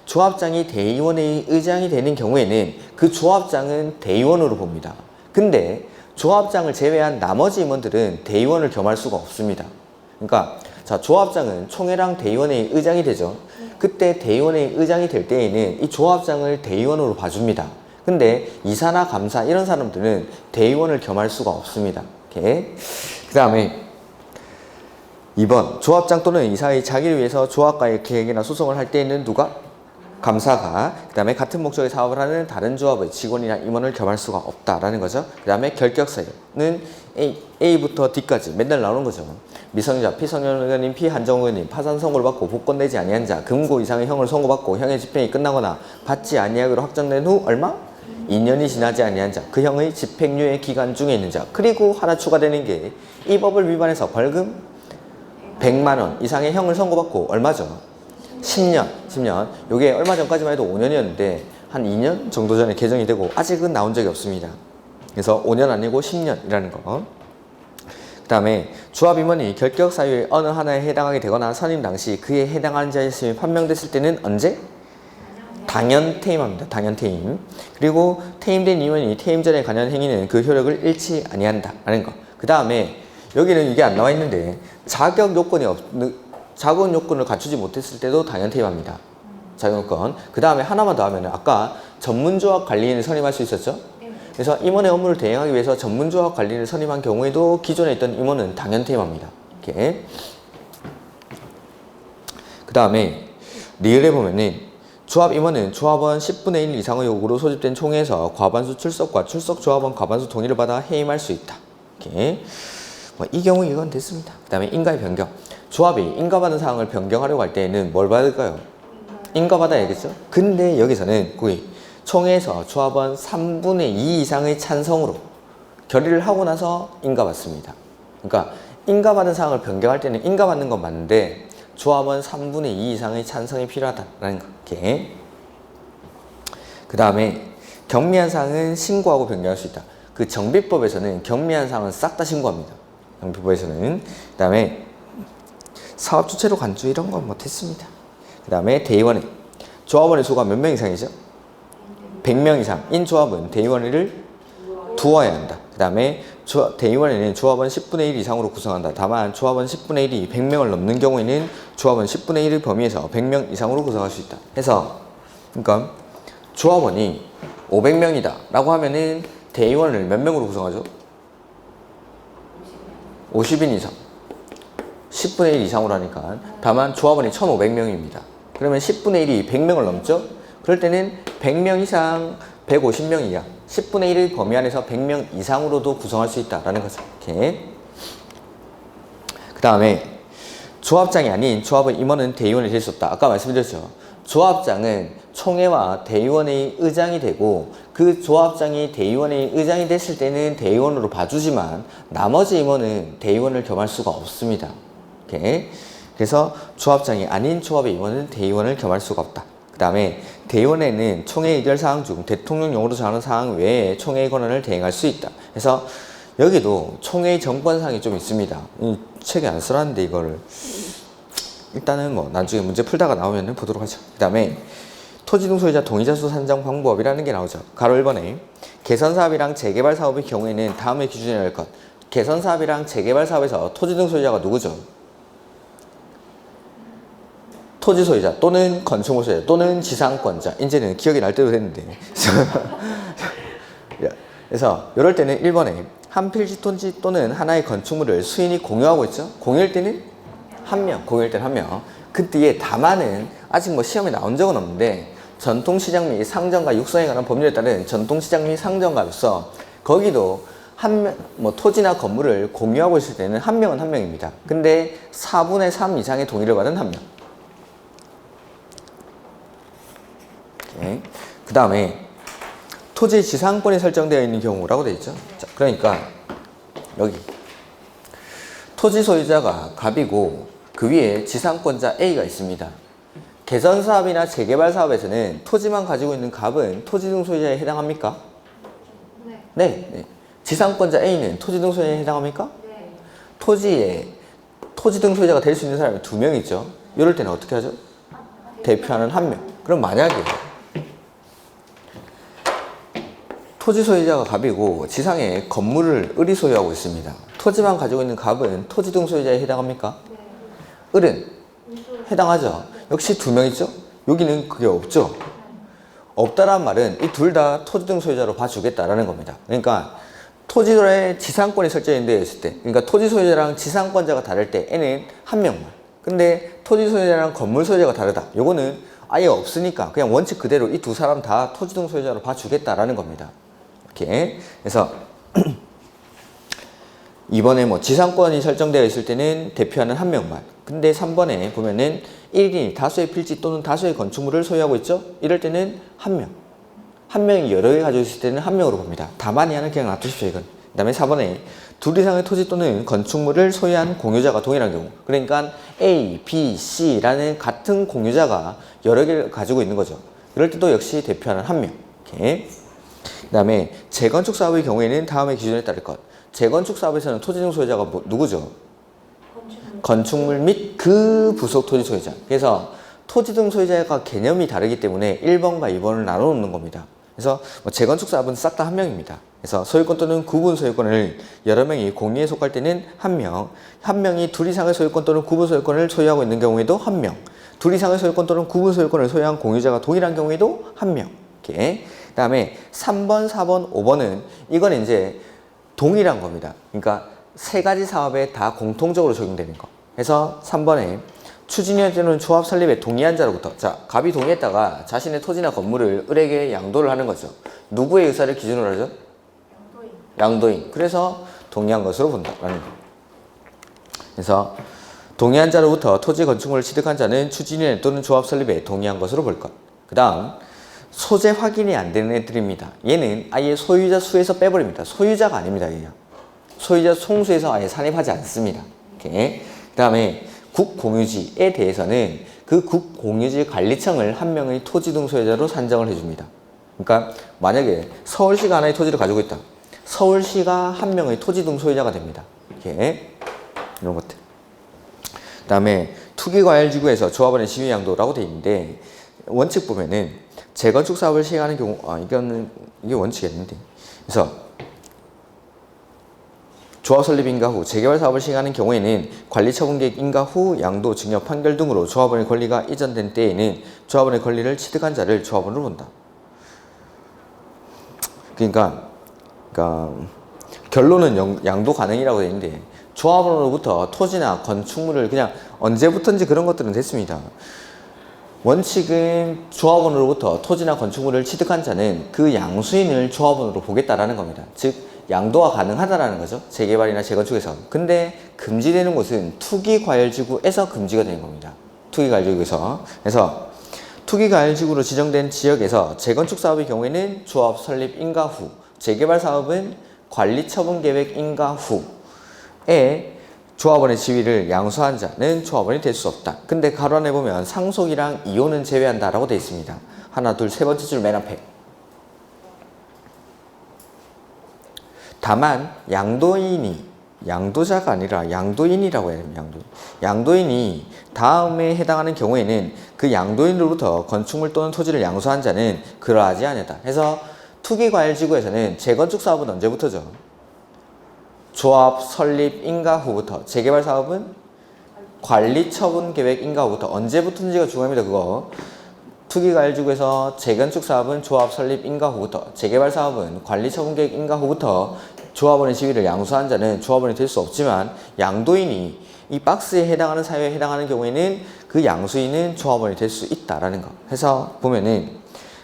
조합장이 대의원회의 의장이 되는 경우에는 그 조합장은 대의원으로 봅니다. 근데 조합장을 제외한 나머지 임원들은 대의원을 겸할 수가 없습니다. 그러니까 자, 조합장은 총회랑 대의원의 의장이 되죠. 그때 대의원의 의장이 될 때에는 이 조합장을 대의원으로 봐줍니다. 근데 이사나 감사 이런 사람들은 대의원을 겸할 수가 없습니다. 오케이. 그 다음에 2번 조합장 또는 이사의 자기를 위해서 조합과의 계획이나 소송을 할 때에는 누가? 감사가. 그 다음에 같은 목적의 사업을 하는 다른 조합의 직원이나 임원을 겸할 수가 없다라는 거죠. 그 다음에 결격사유는 A부터 D까지 맨날 나오는 거죠. 미성년자, 피성년자님, 피한정의원님 파산 선고를 받고 복권 내지 아니한 자, 금고 이상의 형을 선고받고 형의 집행이 끝나거나 받지 아니하기로 확정된 후 얼마? 2년이 지나지 아니한 자, 그 형의 집행유예 기간 중에 있는 자. 그리고 하나 추가되는 게 이 법을 위반해서 벌금 100만 원 이상의 형을 선고받고 얼마죠? 10년. 요게 얼마 전까지만 해도 5년이었는데 한 2년 정도 전에 개정이 되고 아직은 나온 적이 없습니다. 그래서 5년 아니고 10년이라는 거. 그 다음에 조합 임원이 결격 사유의 어느 하나에 해당하게 되거나 선임 당시 그에 해당하는 자였음이 판명됐을 때는 언제? 당연 퇴임합니다. 당연 퇴임. 그리고 퇴임된 임원이 퇴임 전에 관한 행위는 그 효력을 잃지 아니한다라는 거. 그 다음에 여기는 이게 안 나와 있는데 자격 요건을 갖추지 못했을 때도 당연 퇴임합니다. 자격 요건. 그 다음에 하나만 더 하면은 아까 전문조합 관리인을 선임할 수 있었죠? 그래서 임원의 업무를 대행하기 위해서 전문조합 관리인을 선임한 경우에도 기존에 있던 임원은 당연 퇴임합니다. 이렇게. 그 다음에 리을에 보면은 조합 임원은 조합원 10분의 1 이상의 요구로 소집된 총회에서 과반수 출석과 출석 조합원 과반수 동의를 받아 해임할 수 있다. 이렇게. 이 경우 이건 됐습니다. 그 다음에 인가의 변경. 조합이 인가받은 사항을 변경하려고 할 때에는 뭘 받을까요? 인가받아야겠죠? 근데 여기서는 총회에서 조합원 3분의 2 이상의 찬성으로 결의를 하고 나서 인가받습니다. 그러니까 인가받은 사항을 변경할 때는 인가받는 건 맞는데 조합원 3분의 2 이상의 찬성이 필요하다라는 거. 이렇게. 그 다음에 경미한 사항은 신고하고 변경할 수 있다. 그 정비법에서는 경미한 사항은 싹 다 신고합니다. 정비법에서는. 그 다음에 사업 주체로 간주 이런 건 못했습니다. 그 다음에 대의원회. 조합원의 수가 몇 명 이상이죠? 100명 이상인 조합은 대의원회를 두어야 한다. 그 다음에 대의원회는 조합원 10분의 1 이상으로 구성한다. 다만 조합원 10분의 1이 100명을 넘는 경우에는 조합원 10분의 1의 범위에서 100명 이상으로 구성할 수 있다. 해서 그러니까 조합원이 500명이다 라고 하면은 대의원을 몇 명으로 구성하죠? 50인 이상. 10분의 1 이상으로 하니까. 다만 조합원이 1500명입니다. 그러면 10분의 1이 100명을 넘죠? 그럴 때는 100명 이상, 150명 이하, 10분의 1의 범위 안에서 100명 이상으로도 구성할 수 있다라는 거죠. 이렇게. 그 다음에 조합장이 아닌 조합의 임원은 대의원이 될 수 없다. 아까 말씀드렸죠. 조합장은 총회와 대의원의 의장이 되고 그 조합장이 대의원의 의장이 됐을 때는 대의원으로 봐주지만 나머지 임원은 대의원을 겸할 수가 없습니다. 이렇게. 그래서 조합장이 아닌 조합의 임원은 대의원을 겸할 수가 없다. 그 다음에 대의원회는 총회 의결 사항 중 대통령령으로 정하는 사항 외에 총회의 권한을 대행할 수 있다. 그래서 여기도 총회의 정권사항이 좀 있습니다. 이 책에 안 써놨는데 이거를 일단은 뭐 나중에 문제 풀다가 나오면 보도록 하죠. 그 다음에 토지 등 소유자 동의자 수 산정 방법이라는 게 나오죠. 가로 1번에 개선 사업이랑 재개발 사업의 경우에는 다음의 기준이라 할 것. 개선 사업이랑 재개발 사업에서 토지 등 소유자가 누구죠? 토지 소유자 또는 건축물 소유자 또는 지상권자. 이제는 기억이 날 때도 됐는데. 그래서 이럴 때는 1번에 한 필지 토지 또는 하나의 건축물을 수인이 공유하고 있죠. 공유일 때는 한 명, 공유일 때는 한 명. 그 뒤에 다만은 아직 뭐 시험에 나온 적은 없는데 전통시장 및 상정과 육성에 관한 법률에 따른 전통시장 및 상정가로서 거기도 토지나 건물을 공유하고 있을 때는 한 명은 한 명입니다. 근데 4분의 3 이상의 동의를 받은 한 명. 그 다음에 토지 지상권이 설정되어 있는 경우라고 되어 있죠. 자, 그러니까 여기 토지 소유자가 갑이고 그 위에 지상권자 A가 있습니다. 개선 사업이나 재개발 사업에서는 토지만 가지고 있는 갑은 토지 등 소유자에 해당합니까? 네. 지상권자 A는 토지 등 소유자에 해당합니까? 네. 토지 등 소유자가 될 수 있는 사람이 2명 있죠. 이럴 때는 어떻게 하죠? 대표하는 1명. 그럼 만약에 토지 소유자가 갑이고 지상에 건물을 을이 소유하고 있습니다. 토지만 가지고 있는 갑은 토지 등 소유자에 해당합니까? 네. 을은 해당하죠. 역시 2명 있죠. 여기는 그게 없죠. 없다란 말은 이 둘 다 토지 등 소유자로 봐주겠다라는 겁니다. 그러니까 토지의 지상권이 설정되어 있을 때, 그러니까 토지 소유자랑 지상권자가 다를 때 N은 한 명만. 근데 토지 소유자랑 건물 소유자가 다르다. 요거는 아예 없으니까 그냥 원칙 그대로 이 두 사람 다 토지 등 소유자로 봐주겠다라는 겁니다. 이렇게. 그래서 이번에 뭐 지상권이 설정되어 있을 때는 대표하는 한 명만. 근데 3번에 보면은 1인이 다수의 필지 또는 다수의 건축물을 소유하고 있죠? 이럴 때는 한 명. 한 명이 여러 개 가지고 있을 때는 한 명으로 봅니다. 다만 이하는 그냥 놔두십시오, 이건. 그 다음에 4번에 둘 이상의 토지 또는 건축물을 소유한 공유자가 동일한 경우. 그러니까 A, B, C라는 같은 공유자가 여러 개를 가지고 있는 거죠. 이럴 때도 역시 대표하는 한 명. 이렇게. 그 다음에 재건축 사업의 경우에는 다음의 기준에 따를 것. 재건축 사업에서는 토지 등 소유자가 누구죠? 건축물 및 그 부속 토지 소유자. 그래서 토지 등 소유자가 개념이 다르기 때문에 1번과 2번을 나눠 놓는 겁니다. 그래서 재건축 사업은 싹 다 한 명입니다. 그래서 소유권 또는 구분 소유권을 여러 명이 공유에 속할 때는 한 명, 한 명이 둘 이상의 소유권 또는 구분 소유권을 소유하고 있는 경우에도 한 명, 둘 이상의 소유권 또는 구분 소유권을 소유한 공유자가 동일한 경우에도 한 명. 이렇게. 그 다음에 3번, 4번, 5번은 이건 이제 동일한 겁니다. 그러니까 세 가지 사업에 다 공통적으로 적용되는 거. 그래서 3번에 추진위원 또는 조합 설립에 동의한 자로부터, 자, 갑이 동의했다가 자신의 토지나 건물을 을에게 양도를 하는 거죠. 누구의 의사를 기준으로 하죠? 양도인. 그래서 동의한 것으로 본다라는 거. 그래서 동의한 자로부터 토지 건축물을 취득한 자는 추진위원 또는 조합 설립에 동의한 것으로 볼 것. 그 다음 소재 확인이 안 되는 애들입니다. 얘는 아예 소유자 수에서 빼버립니다. 소유자가 아닙니다. 얘는. 소유자 총수에서 아예 산입하지 않습니다. 이렇게. 그 다음에 국공유지에 대해서는 그 국공유지 관리청을 한 명의 토지 등 소유자로 산정을 해줍니다. 그러니까 만약에 서울시가 하나의 토지를 가지고 있다. 서울시가 한 명의 토지 등 소유자가 됩니다. 이렇게. 이런 것들. 그 다음에 투기과열지구에서 조합원의 지위양도라고 되어 있는데 원칙 보면은 재건축 사업을 시행하는 경우, 이게 원칙이었는데. 그래서 조합 설립 인가 후 재개발 사업을 시행하는 경우에는 관리처분 계획 인가 후 양도, 증여, 판결 등으로 조합원의 권리가 이전된 때에는 조합원의 권리를 취득한 자를 조합원으로 본다. 그러니까 결론은 양도 가능이라고 되어 있는데 조합원으로부터 토지나 건축물을 그냥 언제부턴지 그런 것들은 됐습니다. 원칙은 조합원으로부터 토지나 건축물을 취득한 자는 그 양수인을 조합원으로 보겠다라는 겁니다. 즉 양도가 가능하다라는 거죠. 재개발이나 재건축에서. 근데 금지되는 곳은 투기과열지구에서 금지가 되는 겁니다. 투기과열지구에서. 그래서 투기과열지구로 지정된 지역에서 재건축 사업의 경우에는 조합 설립 인가 후, 재개발 사업은 관리처분 계획 인가 후에 조합원의 지위를 양수한 자는 조합원이 될 수 없다. 근데 가로 안에 보면 상속이랑 이혼은 제외한다라고 되어 있습니다. 하나, 둘, 세 번째 줄 맨 앞에. 다만 양도인이 양도자가 아니라 양도인이라고 해야 됩니다. 양도인이 다음에 해당하는 경우에는 그 양도인으로부터 건축물 또는 토지를 양수한 자는 그러하지 않았다. 해서 투기과열지구에서는 재건축 사업은 언제부터죠? 조합 설립 인가 후부터. 재개발 사업은 관리처분 계획 인가 후부터. 언제부터인지가 중요합니다. 그거. 투기과열지구에서 재건축 사업은 조합 설립 인가 후부터, 재개발 사업은 관리처분 계획 인가 후부터 조합원의 지위를 양수한 자는 조합원이 될 수 없지만 양도인이 이 박스에 해당하는 사유에 해당하는 경우에는 그 양수인은 조합원이 될 수 있다라는 거. 해서 보면은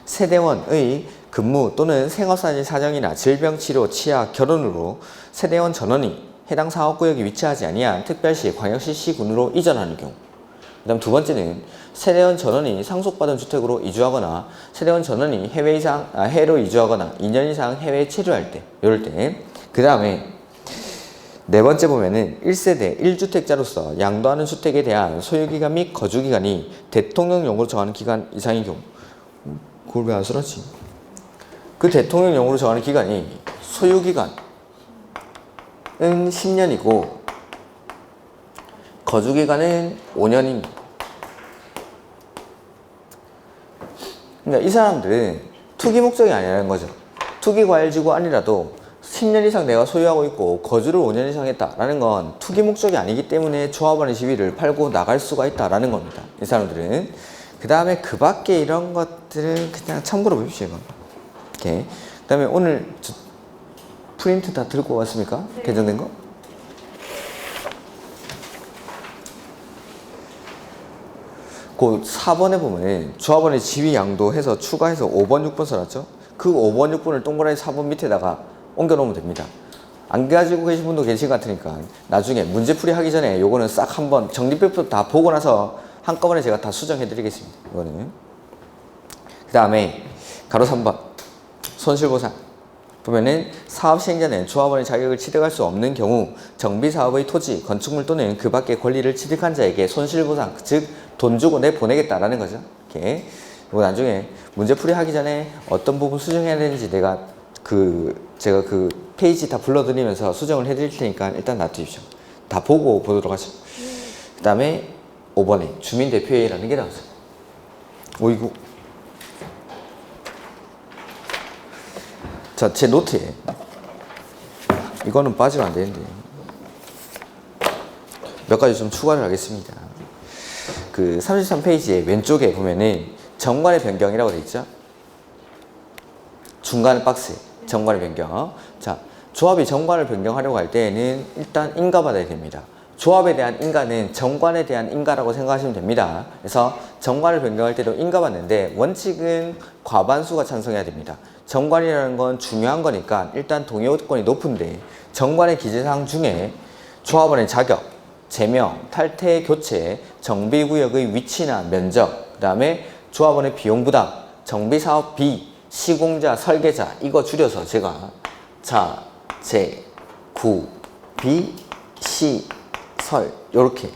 세대원의 근무 또는 생업사진 사정이나 질병 치료, 치아, 결혼으로 세대원 전원이 해당 사업구역에 위치하지 아니한 특별시, 광역시, 시군으로 이전하는 경우. 그 다음 두 번째는 세대원 전원이 상속받은 주택으로 이주하거나 세대원 전원이 해외로 이주하거나 2년 이상 해외에 체류할 때, 이럴 때. 그 다음에 네 번째 보면은 1세대 1주택자로서 양도하는 주택에 대한 소유기간 및 거주기간이 대통령령으로 정하는 기간 이상의 경우. 그걸 왜 안 써놨지? 그 대통령령으로 정하는 기간이 소유기간은 10년이고 거주기간은 5년입니다. 그러니까 이 사람들은 투기 목적이 아니라는 거죠. 투기과열지구 아니라도 10년 이상 내가 소유하고 있고 거주를 5년 이상 했다라는 건 투기 목적이 아니기 때문에 조합원의 지위를 팔고 나갈 수가 있다라는 겁니다. 이 사람들은. 그 다음에 그 밖에 이런 것들은 그냥 참고로 보십시오. 이렇게. 그 다음에 오늘 프린트 다 들고 왔습니까? 네. 개정된 거? 그 4번에 보면 조합원의 지위 양도해서 추가해서 5번, 6번 써놨죠? 그 5번, 6번을 동그라미 4번 밑에다가 옮겨놓으면 됩니다. 안 가지고 계신 분도 계실 것 같으니까 나중에 문제풀이 하기 전에 요거는 싹 한번 정리표부터 다 보고 나서 한꺼번에 제가 다 수정해 드리겠습니다. 이거는. 그 다음에 가로 3번 손실보상 보면은 사업 시행자는 조합원의 자격을 취득할 수 없는 경우 정비사업의 토지, 건축물 또는 그 밖의 권리를 취득한 자에게 손실보상, 즉 돈 주고 내 보내겠다라는 거죠. 이렇게. 이거 나중에 문제풀이 하기 전에 어떤 부분 수정해야 되는지 제가 그 페이지 다 불러드리면서 수정을 해드릴 테니까 일단 놔두십시오. 다 보고 보도록 하죠. 그 다음에 5번에 주민대표회의라는 게 나왔어요. 이거. 자, 제 노트에. 이거는 빠지면 안 되는데. 몇 가지 좀 추가를 하겠습니다. 그 33페이지에 왼쪽에 보면은 정관의 변경이라고 되어 있죠? 중간 박스에 정관의 변경. 자, 조합이 정관을 변경하려고 할 때에는 일단 인가받아야 됩니다. 조합에 대한 인가는 정관에 대한 인가라고 생각하시면 됩니다. 그래서 정관을 변경할 때도 인가받는데 원칙은 과반수가 찬성해야 됩니다. 정관이라는 건 중요한 거니까 일단 동의 요건이 높은데 정관의 기재사항 중에 조합원의 자격, 제명, 탈퇴, 교체, 정비구역의 위치나 면적, 그 다음에 조합원의 비용 부담, 정비사업비, 시공자, 설계자 이거 줄여서 제가 자, 제, 구, 비, 시, 설 요렇게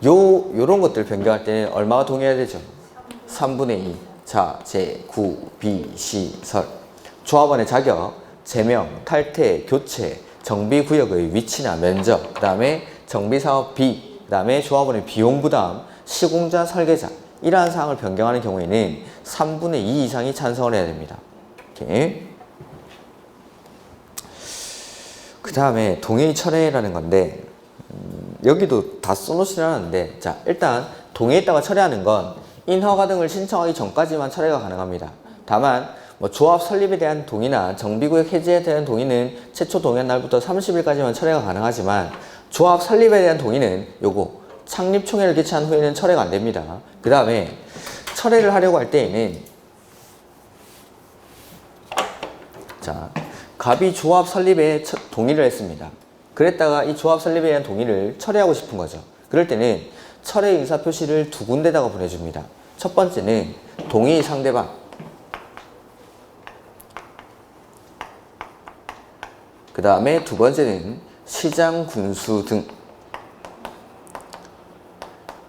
요런 것들 변경할 때는 얼마가 동의해야 되죠? 3분의 2 자, 제, 구, 비, 시, 설 조합원의 자격, 제명, 탈퇴, 교체, 정비구역의 위치나 면적, 그 다음에 정비사업비, 그 다음에 조합원의 비용 부담, 시공자, 설계자 이러한 사항을 변경하는 경우에는 3분의 2 이상이 찬성을 해야 됩니다. 이렇게. 그 다음에 동의 철회라는 건데 여기도 다 써놓지는 않았는데 자, 일단 동의했다가 철회하는 건 인허가 등을 신청하기 전까지만 철회가 가능합니다. 다만 뭐 조합 설립에 대한 동의나 정비구역 해제에 대한 동의는 최초 동의한 날부터 30일까지만 철회가 가능하지만 조합 설립에 대한 동의는 요거 창립총회를 개최한 후에는 철회가 안 됩니다. 그 다음에 철회를 하려고 할 때에는 자, 갑이 조합 설립에 동의를 했습니다. 그랬다가 이 조합 설립에 대한 동의를 철회하고 싶은 거죠. 그럴 때는 철회 의사표시를 두 군데다가 보내줍니다. 첫 번째는 동의 상대방, 그 다음에 두 번째는 시장, 군수 등.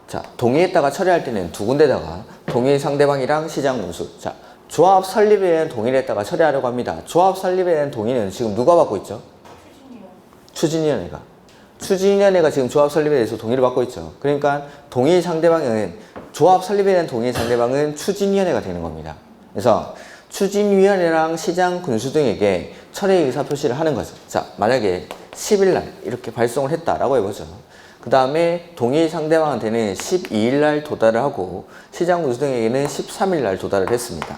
자, 동의했다가 철회할 때는 두 군데다가 동의 상대방이랑 시장, 군수. 자, 조합 설립에 대한 동의를 했다가 철회하려고 합니다. 조합 설립에 대한 동의는 지금 누가 받고 있죠? 추진위원회가. 추진위원회가 지금 조합 설립에 대해서 동의를 받고 있죠. 그러니까 동의 상대방은 조합 설립에 대한 동의 상대방은 추진위원회가 되는 겁니다. 그래서 추진위원회랑 시장, 군수 등에게 철회 의사표시를 하는 거죠. 자, 만약에 10일날 이렇게 발송을 했다라고 해보죠. 그 다음에 동의 상대방한테는 12일날 도달을 하고 시장, 군수 등에게는 13일날 도달을 했습니다.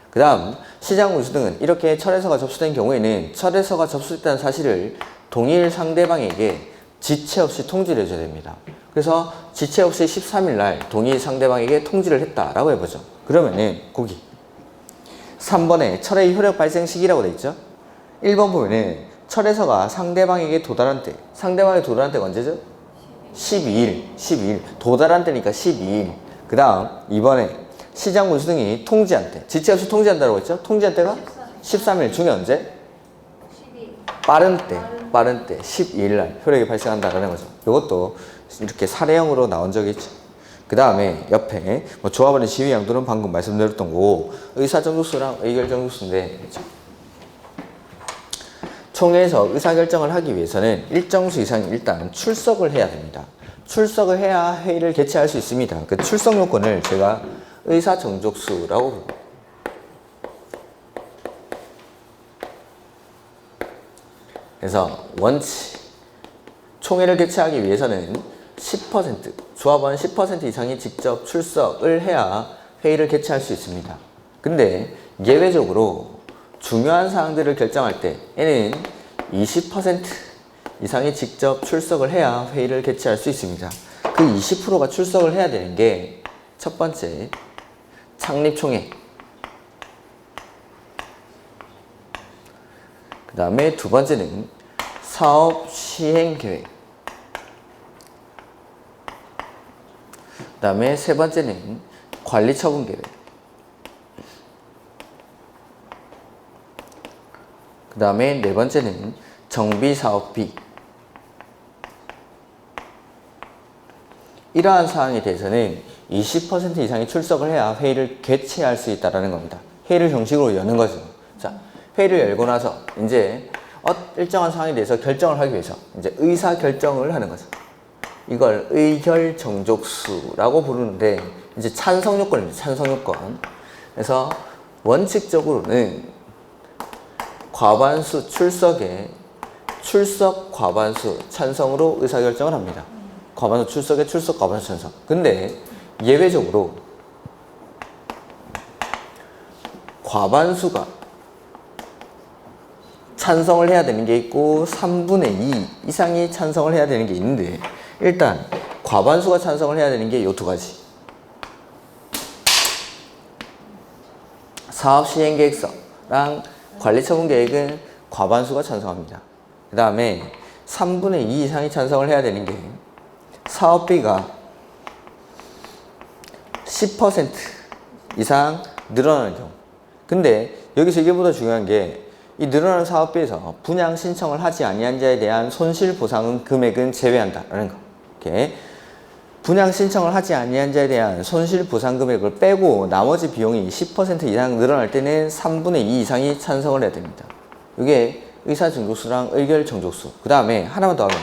그 다음 시장, 군수 등은 이렇게 철회서가 접수된 경우에는 철회서가 접수됐다는 사실을 동일 상대방에게 지체 없이 통지를 해줘야 됩니다. 그래서 지체 없이 13일날 동의 상대방에게 통지를 했다라고 해보죠. 그러면은 거기 3번에 철회 효력 발생 시기라고 돼 있죠. 1번 보면은 철회서가 상대방에게 도달한 때, 상대방에게 도달한 때가 언제죠? 12일 도달한 때니까 12일. 그 다음 2번에 시장, 군수 등이 통지한 때, 지체 없이 통지한다고 했죠. 통지한 때가 13일 중에 언제? 빠른 때 12일날 효력이 발생한다라는 거죠. 이것도 이렇게 사례형으로 나온 적이 있죠. 그 다음에 옆에 뭐 조합원의 지위 양도는 방금 말씀드렸던 거고 의사정족수랑 의결정족수인데 총회에서 의사결정을 하기 위해서는 일정 수 이상 일단 출석을 해야 됩니다. 출석을 해야 회의를 개최할 수 있습니다. 그 출석 요건을 제가 의사정족수라고 부릅니다. 그래서 원칙 총회를 개최하기 위해서는 10% 조합원 10% 이상이 직접 출석을 해야 회의를 개최할 수 있습니다. 근데 예외적으로 중요한 사항들을 결정할 때에는 20% 이상이 직접 출석을 해야 회의를 개최할 수 있습니다. 그 20%가 출석을 해야 되는 게 첫 번째 창립총회, 그 다음에 두 번째는 사업 시행 계획, 그 다음에 세 번째는 관리 처분 계획, 그 다음에 네 번째는 정비 사업비. 이러한 사항에 대해서는 20% 이상이 출석을 해야 회의를 개최할 수 있다는 겁니다. 회의를 형식으로 여는 거죠. 자, 회의를 열고 나서 이제 일정한 사항에 대해서 결정을 하기 위해서 이제 의사 결정을 하는 거죠. 이걸 의결 정족수라고 부르는데 이제 찬성 요건입니다. 찬성 요건. 그래서 원칙적으로는 과반수 출석에 출석 과반수 찬성으로 의사 결정을 합니다. 과반수 출석에 출석 과반수 찬성. 근데 예외적으로 과반수가 찬성을 해야 되는 게 있고 3분의 2 이상이 찬성을 해야 되는 게 있는데 일단 과반수가 찬성을 해야 되는 게 이 두 가지. 사업시행계획서랑 관리처분계획은 과반수가 찬성합니다. 그 다음에 3분의 2 이상이 찬성을 해야 되는 게 사업비가 10% 이상 늘어나는 경우. 근데 여기서 이게보다 중요한 게 이 늘어나는 사업비에서 분양 신청을 하지 아니한 자에 대한 손실보상 금액은 제외한다라는 거. 이렇게 분양 신청을 하지 아니한 자에 대한 손실보상 금액을 빼고 나머지 비용이 10% 이상 늘어날 때는 3분의 2 이상이 찬성을 해야 됩니다. 이게 의사정족수랑 의결정족수. 그 다음에 하나만 더 하면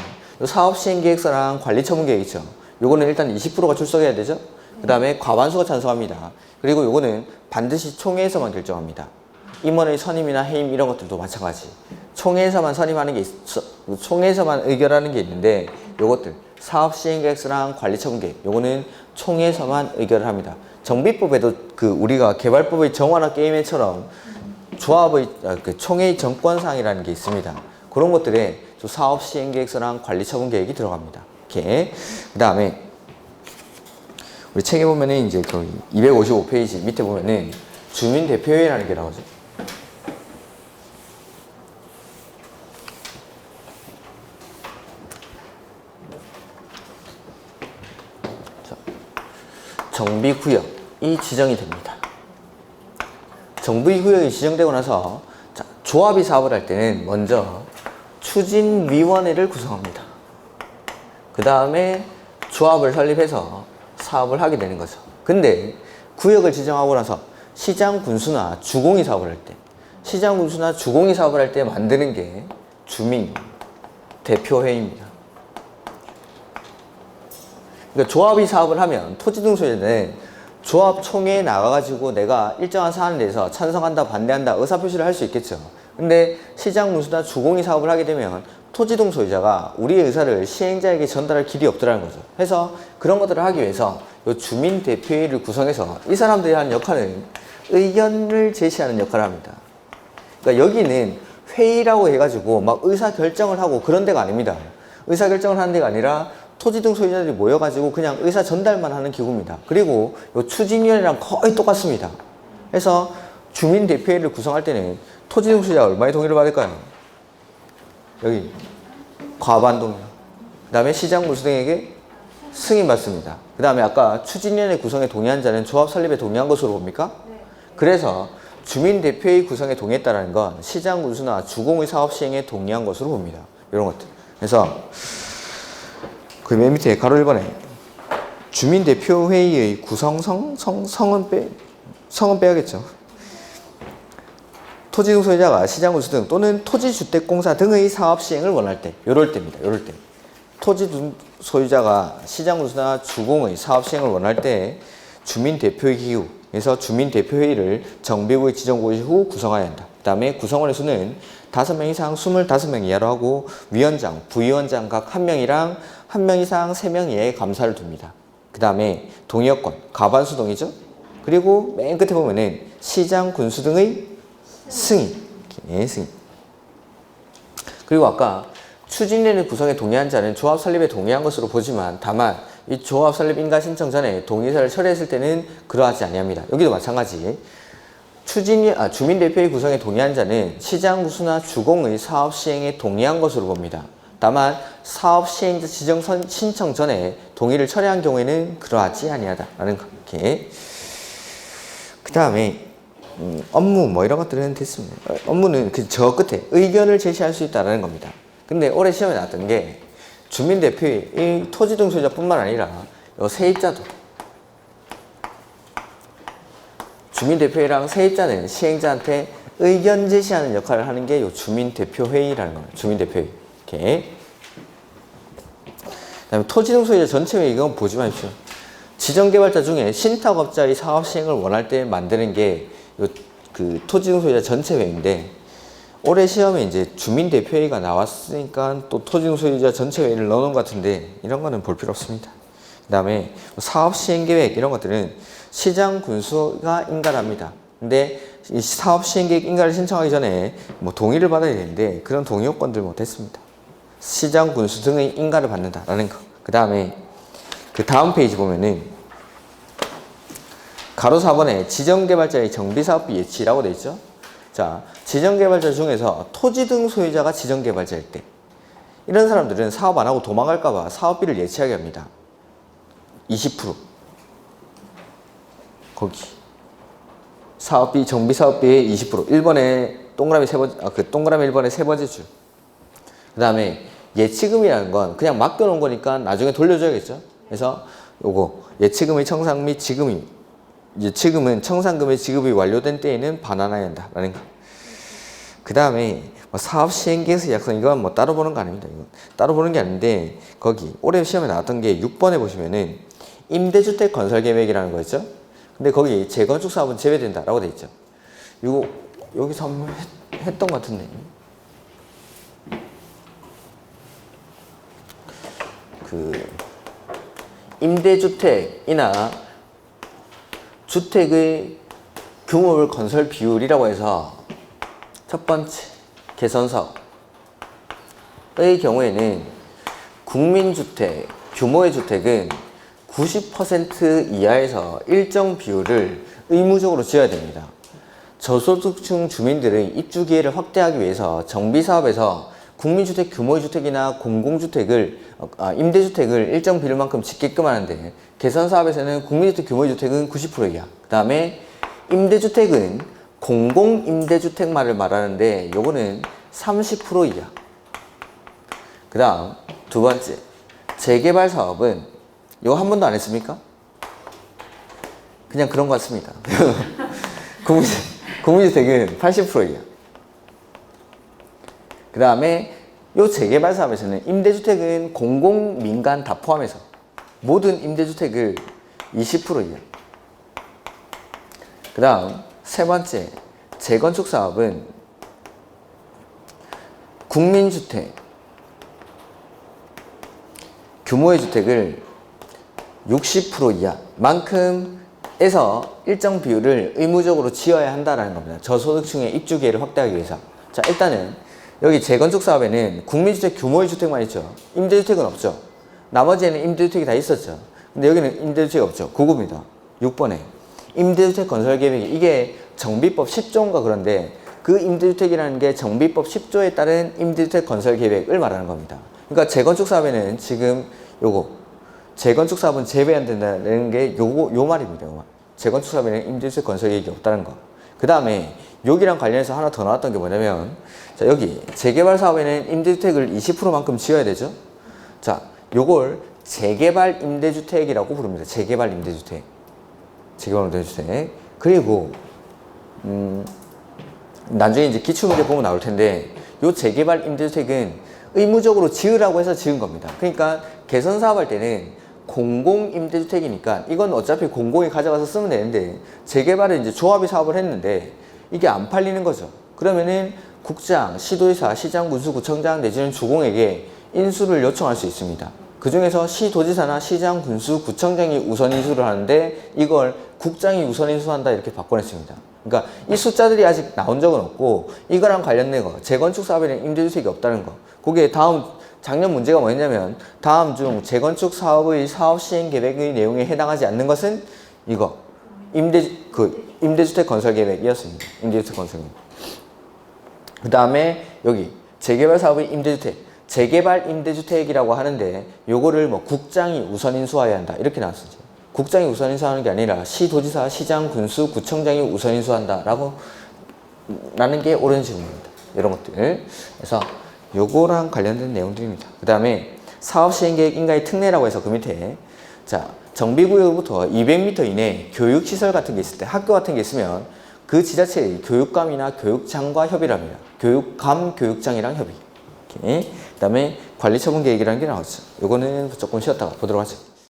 사업시행계획서랑 관리처분계획 있죠. 요거는 일단 20%가 출석해야 되죠. 그 다음에 과반수가 찬성합니다. 그리고 요거는 반드시 총회에서만 결정합니다. 임원의 선임이나 해임 이런 것들도 마찬가지. 총회에서만 선임하는 게 있어, 총회에서만 의결하는 게 있는데 요것들 사업시행계획서랑 관리처분계획 요거는 총회에서만 의결을 합니다. 정비법에도 그 우리가 개발법의 정원화 게임처럼 조합의 총회의 정권사항이라는 게 있습니다. 그런 것들에 사업시행계획서랑 관리처분계획이 들어갑니다. 이렇게 그 다음에 우리 책에 보면은 이제 거의 255페이지 밑에 보면은 주민대표회의라는 게 나오죠. 정비구역이 지정이 됩니다. 정비구역이 지정되고 나서 조합이 사업을 할 때는 먼저 추진위원회를 구성합니다. 그 다음에 조합을 설립해서 사업을 하게 되는 거죠. 근데 구역을 지정하고 나서 시장 군수나 주공이 사업을 할 때, 시장 군수나 주공이 사업을 할 때 만드는 게 주민 대표회의입니다. 그러니까 조합이 사업을 하면 토지 등 소유자는 조합 총회에 나가가지고 내가 일정한 사안에 대해서 찬성한다, 반대한다, 의사표시를 할 수 있겠죠. 근데 시장 군수나 주공이 사업을 하게 되면 토지동 소유자가 우리의 의사를 시행자에게 전달할 길이 없더라는 거죠. 그래서 그런 것들을 하기 위해서 이 주민대표회의를 구성해서 이 사람들이 하는 역할은 의견을 제시하는 역할을 합니다. 그러니까 여기는 회의라고 해가지고 막 의사결정을 하고 그런 데가 아닙니다. 의사결정을 하는 데가 아니라 토지등 소유자들이 모여가지고 그냥 의사 전달만 하는 기구입니다. 그리고 이 추진위원회랑 거의 똑같습니다. 그래서 주민대표회의를 구성할 때는 토지등 소유자가 얼마의 동의를 받을까요? 여기 과반 동의. 그 다음에 시장 군수 등에게 승인받습니다. 그 다음에 아까 추진위원회 구성에 동의한 자는 조합 설립에 동의한 것으로 봅니까? 네. 그래서 주민대표회의 구성에 동의했다는 건 시장 군수나 주공의 사업 시행에 동의한 것으로 봅니다. 이런 것들. 그래서 그 맨 밑에 가로 1번에 주민대표회의의 구성성, 성은 빼야겠죠. 토지등 소유자가 시장군수 등 또는 토지주택공사 등의 사업 시행을 원할 때, 요럴 때입니다. 요럴 때. 토지등 소유자가 시장군수나 주공의 사업 시행을 원할 때 주민대표회의 기구, 그래서 주민대표회의를 정비구의 지정 고시 후 구성해야 한다. 그 다음에 구성원의 수는 5명 이상 25명 이하로 하고 위원장, 부위원장 각 1명이랑 1명 이상 3명 이하의 감사를 둡니다. 그 다음에 동의여건, 과반수 동의죠. 그리고 맨 끝에 보면은 시장, 군수 등의 승인. 이렇게 승인. 그리고 아까 추진위원회 구성에 동의한 자는 조합 설립에 동의한 것으로 보지만 다만 이 조합 설립 인가 신청 전에 동의서를 처리했을 때는 그러하지 아니합니다. 여기도 마찬가지. 주민대표의 구성에 동의한 자는 시장 구수나 주공의 사업 시행에 동의한 것으로 봅니다. 다만 사업 시행자 지정 신청 전에 동의를 철회한 경우에는 그러하지 아니하다라는 게. 그 다음에 업무 뭐 이런 것들은 됐습니다. 업무는 저 끝에 의견을 제시할 수 있다는 겁니다. 근데 올해 시험에 나왔던 게 주민대표의 토지 등 소유자뿐만 아니라 요 세입자도 주민대표회랑 세입자는 시행자한테 의견 제시하는 역할을 하는 게 요 주민대표회의라는 거예요. 주민대표회의. 이렇게. 그다음에 토지 등 소유자 전체 회의 이건 보지 마십시오. 지정개발자 중에 신탁업자의 사업 시행을 원할 때 만드는 게 요 토지 등 소유자 전체 회의인데 올해 시험에 이제 주민대표회의가 나왔으니까 또 토지 등 소유자 전체 회의를 넣어놓은 것 같은데 이런 거는 볼 필요 없습니다. 그 다음에 사업 시행 계획 이런 것들은 시장 군수가 인가를 합니다. 근데 이 사업 시행 계획 인가를 신청하기 전에 뭐 동의를 받아야 되는데 그런 동의 요건들 못했습니다. 시장 군수 등의 인가를 받는다라는 거. 그 다음에 그 다음 페이지 보면은 가로 4번에 지정개발자의 정비사업비 예치라고 되어 있죠. 자, 지정개발자 중에서 토지 등 소유자가 지정개발자일 때 이런 사람들은 사업 안 하고 도망갈까봐 사업비를 예치하게 합니다. 20% 거기 사업비 정비사업비의 20% 1번에 동그라미 세 번째 동그라미 1번에 세 번째 줄. 그 다음에 예치금이라는 건 그냥 맡겨놓은 거니까 나중에 돌려줘야겠죠. 그래서 요거 예치금의 청산 및 지금이 예치금은 청산금의 지급이 완료된 때에는 반환해야 한다라는 거. 그 다음에 사업 시행계획서 약성 이건 뭐 따로 보는 거 아닙니다. 이건 따로 보는 게 아닌데 거기 올해 시험에 나왔던 게 6번에 보시면은 임대주택 건설계획이라는 거 있죠. 근데 거기 재건축 사업은 제외된다라고 돼 있죠. 이거 여기서 한번 했던 것 같은데. 임대주택이나 주택의 규모별 건설 비율이라고 해서 첫 번째 개선사업의 경우에는 국민주택, 규모의 주택은 90% 이하에서 일정 비율을 의무적으로 지어야 됩니다. 저소득층 주민들의 입주 기회를 확대하기 위해서 정비사업에서 국민주택 규모의 주택이나 공공주택을 임대주택을 일정 비율만큼 짓게끔 하는데 개선사업에서는 국민주택 규모의 주택은 90% 이하. 그 다음에 임대주택은 공공임대주택만을 말하는데 요거는 30% 이하. 그 다음 두 번째 재개발 사업은 이거 한 번도 안 했습니까? 그냥 그런 것 같습니다. 국민주택은 80% 이하. 그 다음에 요 재개발 사업에서는 임대주택은 공공, 민간 다 포함해서 모든 임대주택을 20% 이하. 그 다음 세 번째 재건축 사업은 국민주택 규모의 주택을 60% 이하만큼에서 일정 비율을 의무적으로 지어야 한다는 겁니다. 저소득층의 입주 기회를 확대하기 위해서. 자, 일단은 여기 재건축 사업에는 국민주택 규모의 주택만 있죠. 임대주택은 없죠. 나머지에는 임대주택이 다 있었죠. 근데 여기는 임대주택이 없죠. 그겁니다. 6번에 임대주택 건설계획이 이게 정비법 10조인가 그런데 그 임대주택이라는 게 정비법 10조에 따른 임대주택 건설계획을 말하는 겁니다. 그러니까 재건축 사업에는 지금 요거 재건축 사업은 제외 안 된다는 게 요 말입니다. 요 말. 재건축 사업에는 임대주택 건설계획이 없다는 거. 그 다음에 여기랑 관련해서 하나 더 나왔던 게 뭐냐면 자, 여기 재개발 사업에는 임대주택을 20%만큼 지어야 되죠. 자, 요걸 재개발 임대주택이라고 부릅니다. 재개발 임대주택. 재개발 임대주택. 그리고 나중에 이제 기출문제 보면 나올 텐데 요 재개발 임대주택은 의무적으로 지으라고 해서 지은 겁니다. 그러니까 개선 사업할 때는 공공임대주택이니까 이건 어차피 공공이 가져가서 쓰면 되는데 재개발은 이제 조합이 사업을 했는데 이게 안 팔리는 거죠. 그러면은 국장, 시도지사, 시장, 군수, 구청장 내지는 주공에게 인수를 요청할 수 있습니다. 그 중에서 시도지사나 시장, 군수, 구청장이 우선 인수를 하는데 이걸 국장이 우선 인수한다 이렇게 바꿔냈습니다. 그러니까 이 숫자들이 아직 나온 적은 없고 이거랑 관련된 거, 재건축 사업에는 임대주택이 없다는 거. 그게 작년 문제가 뭐였냐면 다음 중 재건축 사업의 사업 시행 계획의 내용에 해당하지 않는 것은 이거 임대주택 건설 계획이었습니다. 임대주택 건설 계획. 그 다음에 여기 재개발 사업의 임대주택, 재개발 임대주택이라고 하는데 요거를 뭐 국장이 우선 인수해야 한다 이렇게 나왔었죠. 국장이 우선 인수하는 게 아니라 시도지사, 시장, 군수, 구청장이 우선 인수한다라고 라는 게 옳은 질문입니다. 이런 것들. 그래서 요거랑 관련된 내용들입니다. 그 다음에 사업시행계획 인가의 특례라고 해서 그 밑에 자 정비구역부터 200m 이내 교육시설 같은 게 있을 때 학교 같은 게 있으면 그 지자체의 교육감이나 교육장과 협의를 합니다. 교육감, 교육장이랑 협의. 그 다음에 관리처분 계획이라는 게 나왔죠. 요거는 조금 쉬었다가 보도록 하죠.